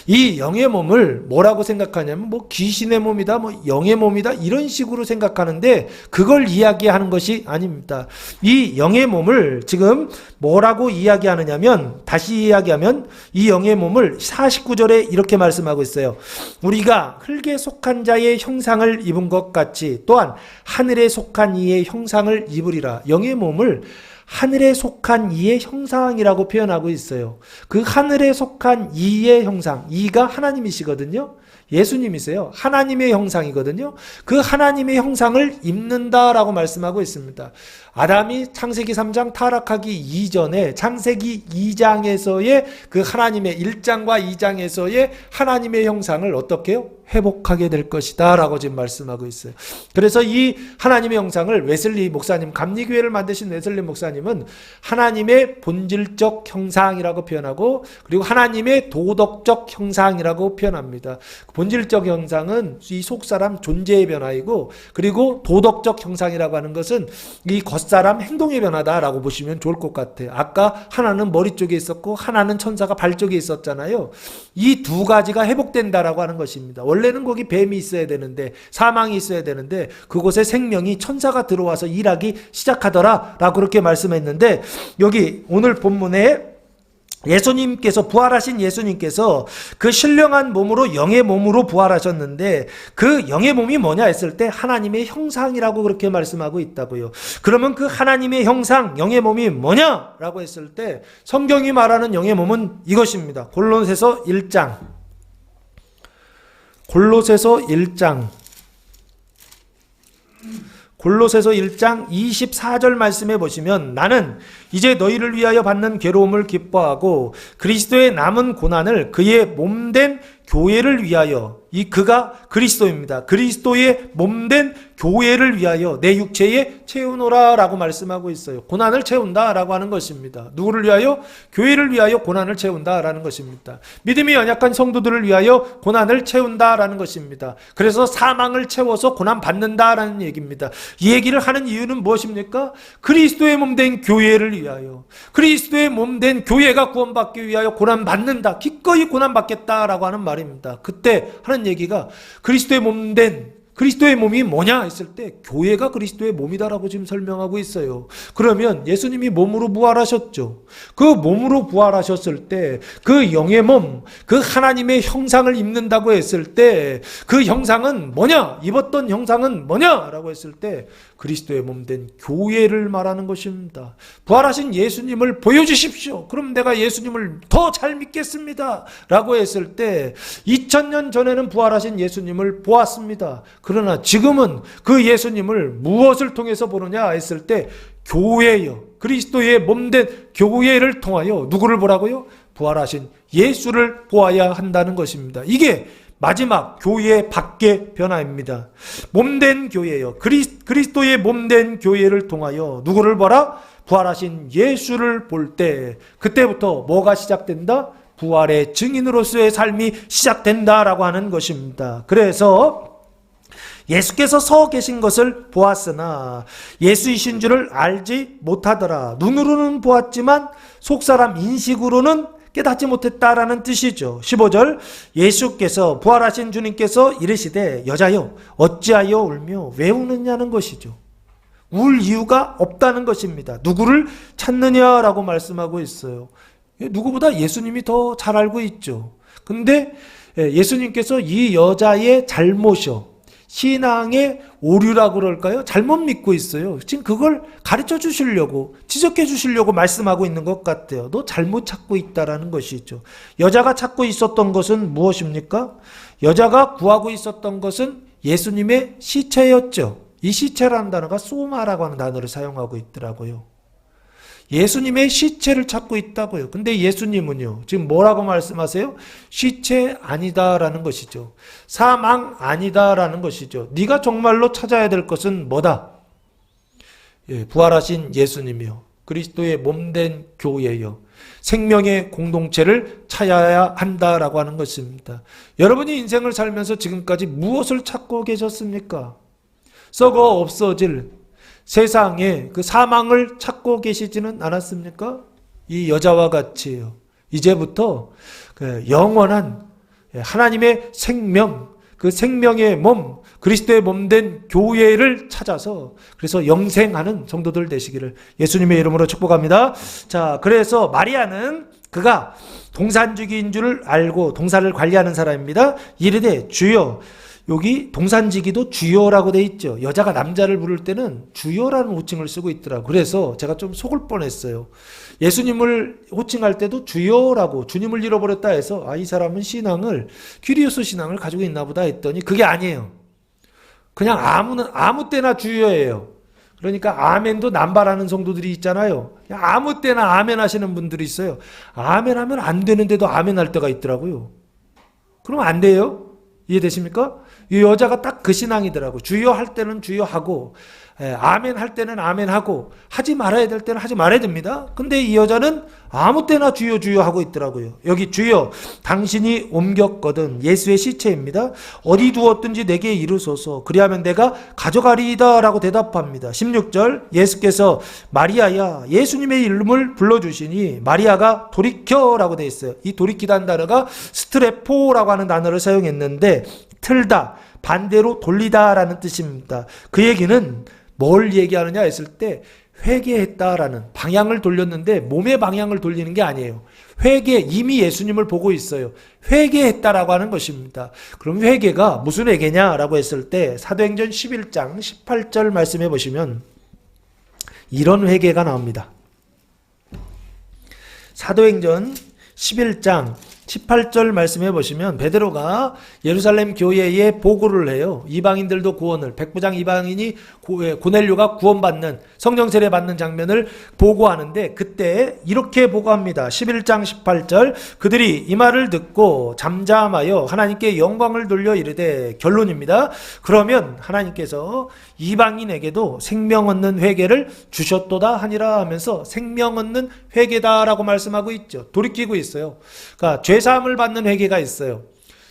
이 영의 몸을 뭐라고 생각하냐면 뭐 귀신의 몸이다, 뭐 영의 몸이다 이런 식으로 생각하는데 그걸 이야기하는 것이 아닙니다. 이 영의 몸을 지금 뭐라고 이야기하느냐면, 다시 이야기하면 이 영의 몸을 49절에 이렇게 말씀하고 있어요. 우리가 흙에 속한 자의 형상을 입은 것 같이 또한 하늘에 속한 이의 형상을 입으리라. 영의 몸을 하늘에 속한 이의 형상이라고 표현하고 있어요. 그 하늘에 속한 이의 형상, 이가 하나님이시거든요. 예수님이세요. 하나님의 형상이거든요. 그 하나님의 형상을 입는다라고 말씀하고 있습니다. 아담이 창세기 3장 타락하기 이전에 창세기 2장에서의 그 하나님의 1장과 2장에서의 하나님의 형상을 어떻게 해요? 회복하게 될 것이다 라고 지금 말씀하고 있어요. 그래서 이 하나님의 형상을 웨슬리 목사님, 감리교회를 만드신 웨슬리 목사님은 하나님의 본질적 형상이라고 표현하고, 그리고 하나님의 도덕적 형상이라고 표현합니다. 본질적 형상은 이 속사람 존재의 변화이고, 그리고 도덕적 형상이라고 하는 것은 이 겉사람 행동의 변화다라고 보시면 좋을 것 같아요. 아까 하나는 머리 쪽에 있었고 하나는 천사가 발 쪽에 있었잖아요. 이 두 가지가 회복된다라고 하는 것입니다. 원래는 거기 뱀이 있어야 되는데, 사망이 있어야 되는데 그곳에 생명이, 천사가 들어와서 일하기 시작하더라 라고 그렇게 말씀했는데, 여기 오늘 본문에 예수님께서, 부활하신 예수님께서 그 신령한 몸으로 영의 몸으로 부활하셨는데 그 영의 몸이 뭐냐 했을 때 하나님의 형상이라고 그렇게 말씀하고 있다고요. 그러면 그 하나님의 형상, 영의 몸이 뭐냐라고 했을 때 성경이 말하는 영의 몸은 이것입니다. 골로새서 1장 24절 말씀해 보시면, 나는 이제 너희를 위하여 받는 괴로움을 기뻐하고 그리스도의 남은 고난을 그의 몸된 교회를 위하여, 이 그가 그리스도입니다. 그리스도의 몸된 교회를 위하여 내 육체에 채우노라 라고 말씀하고 있어요. 고난을 채운다 라고 하는 것입니다. 누구를 위하여? 교회를 위하여 고난을 채운다 라는 것입니다. 믿음이 연약한 성도들을 위하여 고난을 채운다 라는 것입니다. 그래서 사망을 채워서 고난 받는다 라는 얘기입니다. 이 얘기를 하는 이유는 무엇입니까? 그리스도의 몸된 교회를 위하여, 그리스도의 몸된 교회가 구원받기 위하여 고난 받는다, 기꺼이 고난 받겠다 라고 하는 말입니다. 그때 하는 얘기가 그리스도의 몸된 그리스도의 몸이 뭐냐 했을 때 교회가 그리스도의 몸이다라고 지금 설명하고 있어요. 그러면 예수님이 몸으로 부활하셨죠. 그 몸으로 부활하셨을 때 그 영의 몸, 그 하나님의 형상을 입는다고 했을 때 그 형상은 뭐냐? 입었던 형상은 뭐냐라고 했을 때 그리스도의 몸 된 교회를 말하는 것입니다. 부활하신 예수님을 보여주십시오. 그럼 내가 예수님을 더 잘 믿겠습니다. 라고 했을 때 2000년 전에는 부활하신 예수님을 보았습니다. 그러나 지금은 그 예수님을 무엇을 통해서 보느냐 했을 때 교회요. 그리스도의 몸된 교회를 통하여 누구를 보라고요? 부활하신 예수를 보아야 한다는 것입니다. 이게 마지막 교회의 밖의 변화입니다. 몸된 교회요. 그리스도의 몸된 교회를 통하여 누구를 보라? 부활하신 예수를 볼 때 그때부터 뭐가 시작된다? 부활의 증인으로서의 삶이 시작된다라고 하는 것입니다. 그래서 예수께서 서 계신 것을 보았으나 예수이신 줄을 알지 못하더라. 눈으로는 보았지만 속사람 인식으로는 깨닫지 못했다라는 뜻이죠. 15절 예수께서 부활하신 주님께서 이르시되 여자여 어찌하여 울며 왜 우느냐는 것이죠. 울 이유가 없다는 것입니다. 누구를 찾느냐라고 말씀하고 있어요. 누구보다 예수님이 더 잘 알고 있죠. 근데 예수님께서 이 여자의 잘못이요. 신앙의 오류라고 그럴까요? 잘못 믿고 있어요. 지금 그걸 가르쳐 주시려고, 지적해 주시려고 말씀하고 있는 것 같아요. 너 잘못 찾고 있다라는 것이죠. 여자가 찾고 있었던 것은 무엇입니까? 여자가 구하고 있었던 것은 예수님의 시체였죠. 이 시체라는 단어가 소마라고 하는 단어를 사용하고 있더라고요. 예수님의 시체를 찾고 있다고요. 근데 예수님은요, 지금 뭐라고 말씀하세요? 시체 아니다라는 것이죠. 사망 아니다라는 것이죠. 네가 정말로 찾아야 될 것은 뭐다? 부활하신 예수님이요. 그리스도의 몸된 교회요. 생명의 공동체를 찾아야 한다라고 하는 것입니다. 여러분이 인생을 살면서 지금까지 무엇을 찾고 계셨습니까? 썩어 없어질 세상에 그 사망을 찾고 계시지는 않았습니까? 이 여자와 같이요. 이제부터 그 영원한 하나님의 생명, 그 생명의 몸, 그리스도의 몸된 교회를 찾아서 그래서 영생하는 성도들 되시기를 예수님의 이름으로 축복합니다. 자, 그래서 마리아는 그가 동산주기인 줄 알고 동산을 관리하는 사람입니다. 이르되 주여, 여기 동산지기도 주여라고 돼 있죠. 여자가 남자를 부를 때는 주여라는 호칭을 쓰고 있더라고요. 그래서 제가 좀 속을 뻔했어요. 예수님을 호칭할 때도 주여라고, 주님을 잃어버렸다 해서 이 사람은 신앙을, 퀴리오스 신앙을 가지고 있나 보다 했더니 그게 아니에요. 그냥 아무 때나 주여예요. 그러니까 아멘도 남발하는 성도들이 있잖아요. 아무 때나 아멘 하시는 분들이 있어요. 아멘 하면 안 되는데도 아멘 할 때가 있더라고요. 그럼 안 돼요? 이해되십니까? 이 여자가 딱 그 신앙이더라고. 주여 할 때는 주여 하고, 아멘 할 때는 아멘 하고, 하지 말아야 될 때는 하지 말아야 됩니다. 근데 이 여자는 아무 때나 주여 주여 하고 있더라고요. 여기 주여, 당신이 옮겼거든. 예수의 시체입니다. 어디 두었든지 내게 이르소서. 그리하면 내가 가져가리이다 라고 대답합니다. 16절 예수께서 마리아야, 예수님의 이름을 불러주시니 마리아가 돌이켜 라고 되어 있어요. 이 돌이키다는 단어가 스트레포라고 하는 단어를 사용했는데 틀다, 반대로 돌리다라는 뜻입니다. 그 얘기는 뭘 얘기하느냐 했을 때 회개했다라는, 방향을 돌렸는데 몸의 방향을 돌리는 게 아니에요. 회개, 이미 예수님을 보고 있어요. 회개했다라고 하는 것입니다. 그럼 회개가 무슨 회개냐라고 했을 때 사도행전 11장 18절 말씀해 보시면 이런 회개가 나옵니다. 사도행전 11장 18절 말씀해 보시면 베드로가 예루살렘 교회에 보고를 해요. 이방인들도 구원을, 백부장 이방인이 고넬료가 구원받는, 성령 세례 받는 장면을 보고하는데 그때 이렇게 보고합니다. 11장 18절 그들이 이 말을 듣고 잠잠하여 하나님께 영광을 돌려 이르되, 결론입니다. 그러면 하나님께서 이방인에게도 생명 얻는 회개를 주셨도다 하니라 하면서 생명 얻는 회개다라고 말씀하고 있죠. 돌이키고 있어요. 그러니까 죄사함을 받는 회개가 있어요.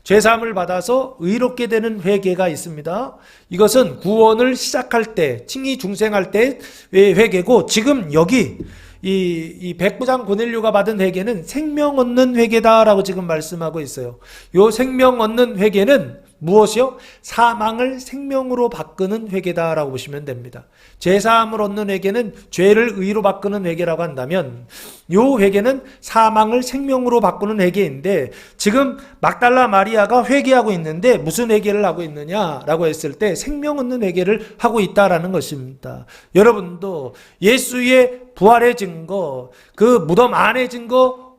죄사함을 받아서 의롭게 되는 회개가 있습니다. 이것은 구원을 시작할 때, 칭의 중생할 때의 회개고, 지금 여기 이 백부장 고넬료가 받은 회개는 생명 얻는 회개다라고 지금 말씀하고 있어요. 요 생명 얻는 회개는 무엇이요? 사망을 생명으로 바꾸는 회개다라고 보시면 됩니다. 죄사함을 얻는 회개는 죄를 의로 바꾸는 회개라고 한다면 이 회개는 사망을 생명으로 바꾸는 회개인데 지금 막달라 마리아가 회개하고 있는데 무슨 회개를 하고 있느냐라고 했을 때 생명 얻는 회개를 하고 있다라는 것입니다. 여러분도 예수의 부활의 증거, 그 무덤 안의 증거,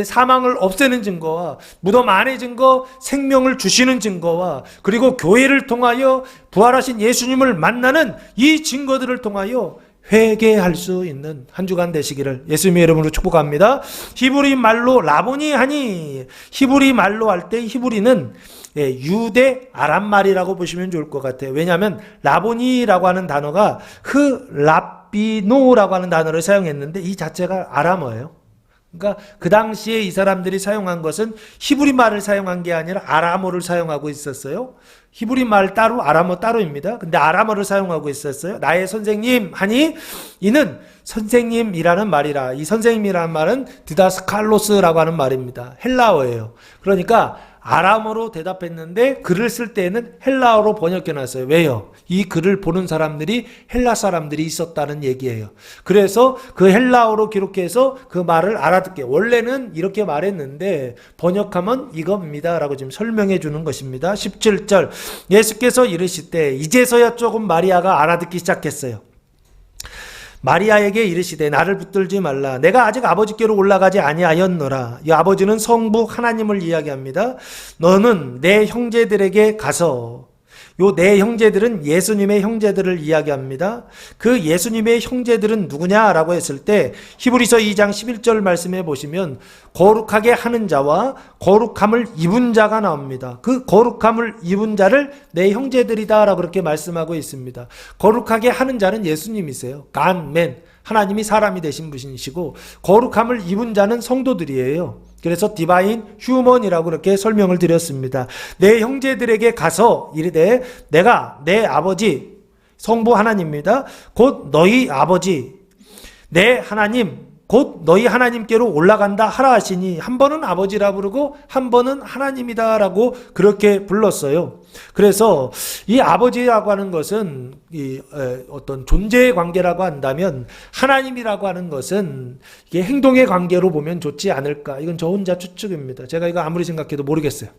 사망을 없애는 증거와 무덤 안의 증거, 생명을 주시는 증거와 그리고 교회를 통하여 부활하신 예수님을 만나는 이 증거들을 통하여 회개할 수 있는 한 주간 되시기를 예수님의 이름으로 축복합니다. 히브리 말로 라보니 하니, 히브리 말로 할 때 히브리는 유대 아람 말이라고 보시면 좋을 것 같아요. 왜냐하면 라보니라고 하는 단어가 랍비노라고 하는 단어를 사용했는데 이 자체가 아람어예요. 그러니까 그 당시에 이 사람들이 사용한 것은 히브리 말을 사용한 게 아니라 아람어를 사용하고 있었어요. 히브리 말 따로, 아람어 따로입니다. 근데 아람어를 사용하고 있었어요. 나의 선생님 하니 이는 선생님이라는 말이라. 이 선생님이라는 말은 디다스칼로스라고 하는 말입니다. 헬라어예요. 그러니까 아람어로 대답했는데 글을 쓸 때에는 헬라어로 번역해놨어요. 왜요? 이 글을 보는 사람들이 헬라 사람들이 있었다는 얘기예요. 그래서 그 헬라어로 기록해서 그 말을 알아듣게, 원래는 이렇게 말했는데 번역하면 이겁니다 라고 지금 설명해 주는 것입니다. 17절 예수께서 이르시되 이제서야 조금 마리아가 알아듣기 시작했어요. 마리아에게 이르시되 나를 붙들지 말라. 내가 아직 아버지께로 올라가지 아니하였노라. 이 아버지는 성부 하나님을 이야기합니다. 너는 내 형제들에게 가서, 요 내 형제들은 예수님의 형제들을 이야기합니다. 그 예수님의 형제들은 누구냐라고 했을 때 히브리서 2장 11절 말씀해 보시면 거룩하게 하는 자와 거룩함을 입은 자가 나옵니다. 그 거룩함을 입은 자를 내 형제들이다 라고 그렇게 말씀하고 있습니다. 거룩하게 하는 자는 예수님이세요. 간맨, 하나님이 사람이 되신 분이시고 거룩함을 입은 자는 성도들이에요. 그래서 디바인 휴먼이라고 그렇게 설명을 드렸습니다. 내 형제들에게 가서 이르되 내가 내 아버지 성부 하나님입니다. 곧 너희 아버지 내 하나님 곧 너희 하나님께로 올라간다 하라 하시니 한 번은 아버지라 부르고 한 번은 하나님이다 라고 그렇게 불렀어요. 그래서 이 아버지라고 하는 것은 어떤 존재의 관계라고 한다면 하나님이라고 하는 것은 이게 행동의 관계로 보면 좋지 않을까. 이건 저 혼자 추측입니다. 제가 이거 아무리 생각해도 모르겠어요.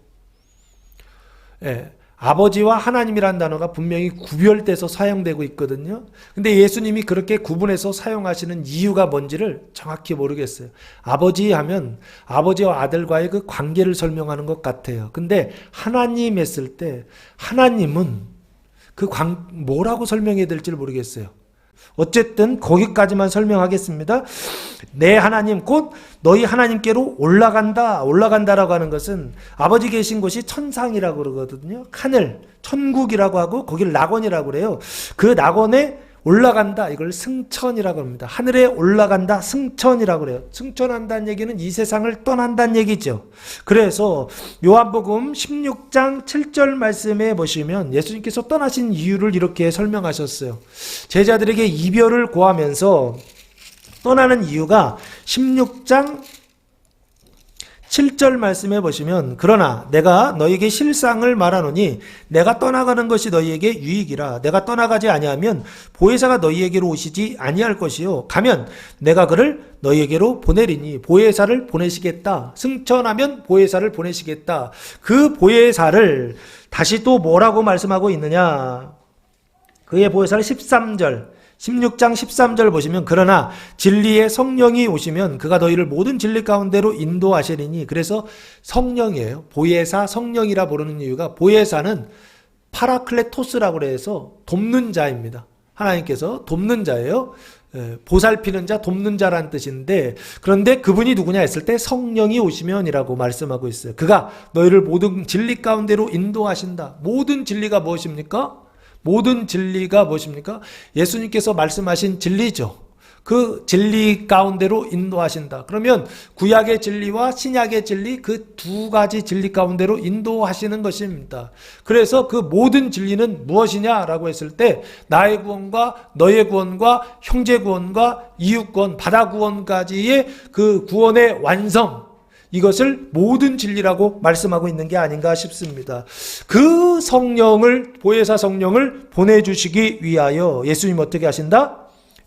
아버지와 하나님이라는 단어가 분명히 구별돼서 사용되고 있거든요. 근데 예수님이 그렇게 구분해서 사용하시는 이유가 뭔지를 정확히 모르겠어요. 아버지 하면 아버지와 아들과의 그 관계를 설명하는 것 같아요. 근데 하나님 했을 때 하나님은 뭐라고 설명해야 될지를 모르겠어요. 어쨌든 거기까지만 설명하겠습니다. 내 하나님 곧 너희 하나님께로 올라간다라고 하는 것은 아버지 계신 곳이 천상이라고 그러거든요. 하늘, 천국이라고 하고 거기를 낙원이라고 그래요. 그 낙원에 올라간다, 이걸 승천이라고 합니다. 하늘에 올라간다, 승천이라고 그래요. 승천한다는 얘기는 이 세상을 떠난다는 얘기죠. 그래서 요한복음 16장 7절 말씀에 보시면 예수님께서 떠나신 이유를 이렇게 설명하셨어요. 제자들에게 이별을 고하면서 떠나는 이유가 16장 7절 말씀해 보시면 그러나 내가 너희에게 실상을 말하노니 내가 떠나가는 것이 너희에게 유익이라. 내가 떠나가지 아니하면 보혜사가 너희에게로 오시지 아니할 것이요 가면 내가 그를 너희에게로 보내리니. 보혜사를 보내시겠다. 승천하면 보혜사를 보내시겠다. 그 보혜사를 다시 또 뭐라고 말씀하고 있느냐. 그의 보혜사를 13절 16장 13절 보시면 그러나 진리의 성령이 오시면 그가 너희를 모든 진리 가운데로 인도하시리니. 그래서 성령이에요. 보혜사 성령이라 부르는 이유가 보혜사는 파라클레토스라고 해서 돕는 자입니다. 하나님께서 돕는 자예요. 보살피는 자, 돕는 자라는 뜻인데 그런데 그분이 누구냐 했을 때 성령이 오시면이라고 말씀하고 있어요. 그가 너희를 모든 진리 가운데로 인도하신다. 모든 진리가 무엇입니까? 모든 진리가 무엇입니까? 예수님께서 말씀하신 진리죠. 그 진리 가운데로 인도하신다. 그러면 구약의 진리와 신약의 진리, 그 두 가지 진리 가운데로 인도하시는 것입니다. 그래서 그 모든 진리는 무엇이냐라고 했을 때 나의 구원과 너의 구원과 형제 구원과 이웃 구원, 바다 구원까지의 그 구원의 완성, 이것을 모든 진리라고 말씀하고 있는 게 아닌가 싶습니다. 그 성령을, 보혜사 성령을 보내주시기 위하여 예수님 어떻게 하신다?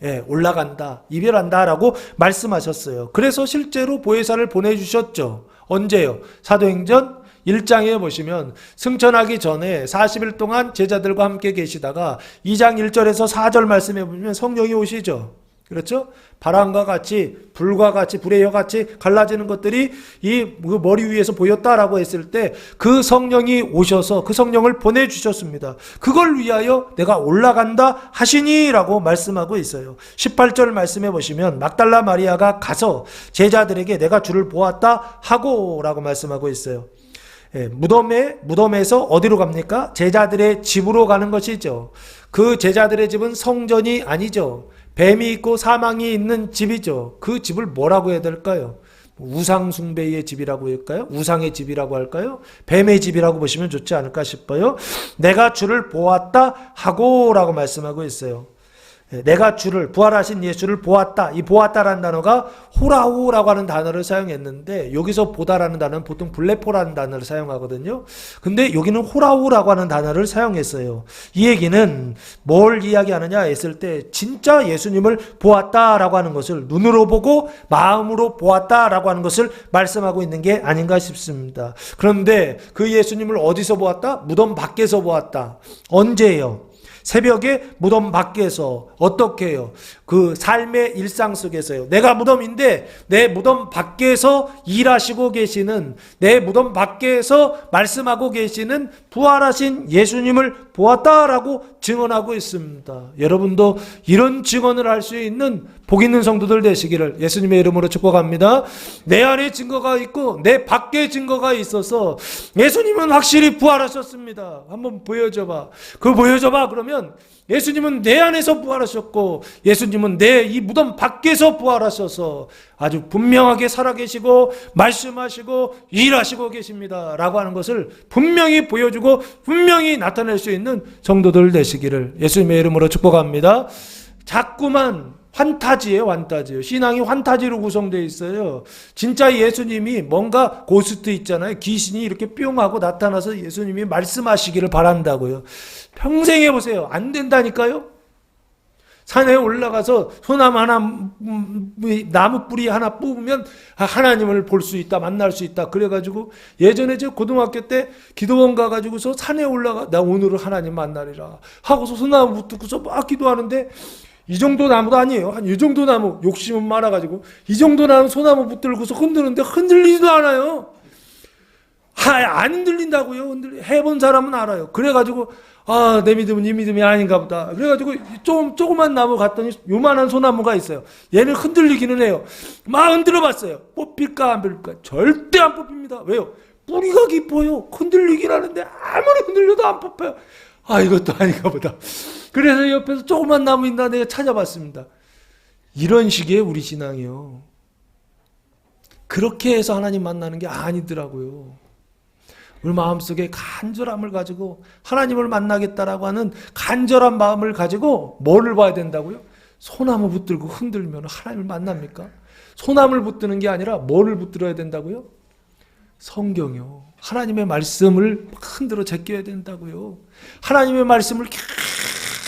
예, 올라간다, 이별한다 라고 말씀하셨어요. 그래서 실제로 보혜사를 보내주셨죠. 언제요? 사도행전 1장에 보시면 승천하기 전에 40일 동안 제자들과 함께 계시다가 2장 1절에서 4절 말씀해 보면 성령이 오시죠. 그렇죠? 바람과 같이, 불과 같이, 불의 혀같이 갈라지는 것들이 이 머리 위에서 보였다라고 했을 때 그 성령이 오셔서 그 성령을 보내주셨습니다. 그걸 위하여 내가 올라간다 하시니라고 말씀하고 있어요. 18절 말씀해 보시면 막달라 마리아가 가서 제자들에게 내가 주를 보았다 하고 라고 말씀하고 있어요. 예, 무덤에서 어디로 갑니까? 제자들의 집으로 가는 것이죠. 그 제자들의 집은 성전이 아니죠. 뱀이 있고 사망이 있는 집이죠. 그 집을 뭐라고 해야 될까요? 우상숭배의 집이라고 할까요? 우상의 집이라고 할까요? 뱀의 집이라고 보시면 좋지 않을까 싶어요. 내가 주를 보았다 하고 라고 말씀하고 있어요. 내가 주를, 부활하신 예수를 보았다. 이 보았다라는 단어가 호라우라고 하는 단어를 사용했는데 여기서 보다라는 단어는 보통 블레포라는 단어를 사용하거든요. 근데 여기는 호라우라고 하는 단어를 사용했어요. 이 얘기는 뭘 이야기하느냐 했을 때 진짜 예수님을 보았다라고 하는 것을 눈으로 보고 마음으로 보았다라고 하는 것을 말씀하고 있는 게 아닌가 싶습니다. 그런데 그 예수님을 어디서 보았다? 무덤 밖에서 보았다. 언제예요? 새벽에 무덤 밖에서 어떻게 해요? 그 삶의 일상 속에서요. 내가 무덤인데 내 무덤 밖에서 일하시고 계시는, 내 무덤 밖에서 말씀하고 계시는 부활하신 예수님을 보았다라고 증언하고 있습니다. 여러분도 이런 증언을 할 수 있는 복 있는 성도들 되시기를 예수님의 이름으로 축복합니다. 내 안에 증거가 있고 내 밖에 증거가 있어서 예수님은 확실히 부활하셨습니다. 한번 보여줘봐. 그거 보여줘봐. 그러면 예수님은 내 안에서 부활하셨고 예수님은 내 이 무덤 밖에서 부활하셔서 아주 분명하게 살아계시고 말씀하시고 일하시고 계십니다 라고 하는 것을 분명히 보여주고 분명히 나타낼 수 있는 성도들 되시기를 예수님의 이름으로 축복합니다. 자꾸만 환타지예요, 환타지예요. 신앙이 환타지로 구성되어 있어요. 진짜 예수님이 뭔가 고스트 있잖아요. 귀신이 이렇게 뿅 하고 나타나서 예수님이 말씀하시기를 바란다고요. 평생 해보세요. 안 된다니까요. 산에 올라가서 소나무 하나, 나무 뿌리 하나 뽑으면 하나님을 볼 수 있다, 만날 수 있다. 그래가지고 예전에 저 고등학교 때 기도원 가가지고서 산에 올라가, 나 오늘은 하나님 만나리라 하고서 소나무 붙고서 막 기도하는데 이 정도 나무도 아니에요. 한 이 정도 나무, 욕심은 많아가지고 이 정도 나무 소나무 붙들고서 흔드는데 흔들리지도 않아요. 안 흔들린다고요. 해본 사람은 알아요. 그래가지고 내 믿음은 이 믿음이 아닌가 보다. 그래가지고 조그만 나무 갔더니 요만한 소나무가 있어요. 얘는 흔들리기는 해요. 막 흔들어 봤어요. 뽑힐까 안 뽑힐까? 절대 안 뽑힙니다. 왜요? 뿌리가 깊어요. 흔들리긴 하는데 아무리 흔들려도 안 뽑혀요. 이것도 아닌가 보다. 그래서 옆에서 조그만 나무 있나 내가 찾아봤습니다. 이런 식의 우리 신앙이요. 그렇게 해서 하나님 만나는 게 아니더라고요. 우리 마음속에 간절함을 가지고 하나님을 만나겠다라고 하는 간절한 마음을 가지고 뭐를 봐야 된다고요? 소나무 붙들고 흔들면 하나님을 만납니까? 소나무를 붙드는 게 아니라 뭐를 붙들어야 된다고요? 성경이요. 하나님의 말씀을 흔들어 제껴야 된다고요. 하나님의 말씀을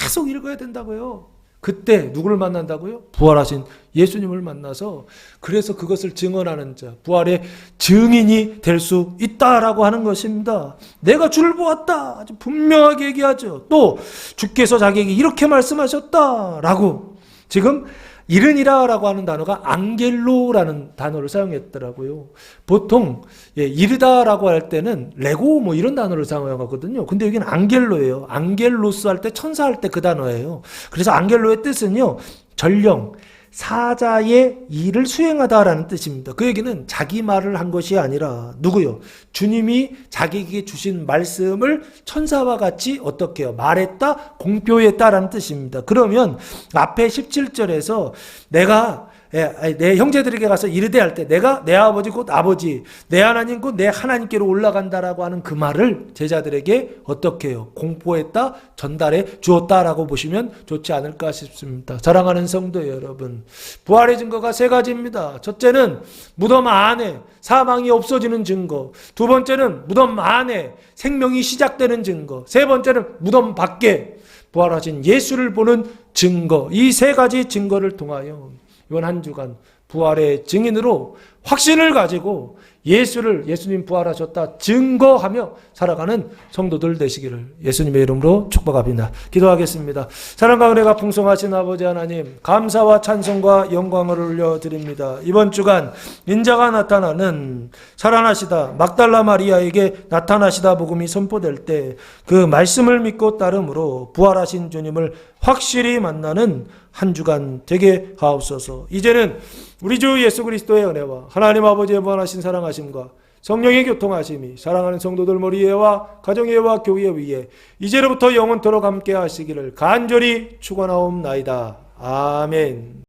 계속 읽어야 된다고요. 그때 누구를 만난다고요? 부활하신 예수님을 만나서 그래서 그것을 증언하는 자, 부활의 증인이 될 수 있다라고 하는 것입니다. 내가 주를 보았다. 아주 분명하게 얘기하죠. 또 주께서 자기에게 이렇게 말씀하셨다라고 지금 이르니라라고 하는 단어가 앙겔로라는 단어를 사용했더라고요. 보통 이르다라고 할 때는 레고 뭐 이런 단어를 사용하거든요. 근데 여기는 앙겔로예요. 앙겔로스 할 때 천사 할 때 그 단어예요. 그래서 앙겔로의 뜻은요. 전령, 사자의 일을 수행하다라는 뜻입니다. 그 얘기는 자기 말을 한 것이 아니라 누구요? 주님이 자기에게 주신 말씀을 천사와 같이 어떻게 해요? 말했다, 공표했다라는 뜻입니다. 그러면 앞에 17절에서 내가 내 형제들에게 가서 이르되 할 때 내가 내 아버지 곧 아버지, 내 하나님 곧 내 하나님께로 올라간다라고 하는 그 말을 제자들에게 어떻게 해요? 공포했다, 전달해 주었다라고 보시면 좋지 않을까 싶습니다. 사랑하는 성도 여러분, 부활의 증거가 세 가지입니다. 첫째는 무덤 안에 사망이 없어지는 증거, 두 번째는 무덤 안에 생명이 시작되는 증거, 세 번째는 무덤 밖에 부활하신 예수를 보는 증거, 이 세 가지 증거를 통하여 이번 한 주간 부활의 증인으로 확신을 가지고 예수님 부활하셨다 증거하며 살아가는 성도들 되시기를 예수님의 이름으로 축복합니다. 기도하겠습니다. 사랑과 은혜가 풍성하신 아버지 하나님, 감사와 찬송과 영광을 올려드립니다. 이번 주간 인자가 나타나는 살아나시다 막달라 마리아에게 나타나시다 복음이 선포될 때 그 말씀을 믿고 따름으로 부활하신 주님을 확실히 만나는 한 주간 되게 하옵소서. 이제는 우리 주 예수 그리스도의 은혜와 하나님 아버지의 무한하신 사랑하심과 성령의 교통하심이 사랑하는 성도들 머리에와 가정에와 교회 위에 이제로부터 영원토록 함께 하시기를 간절히 축원하옵나이다. 아멘.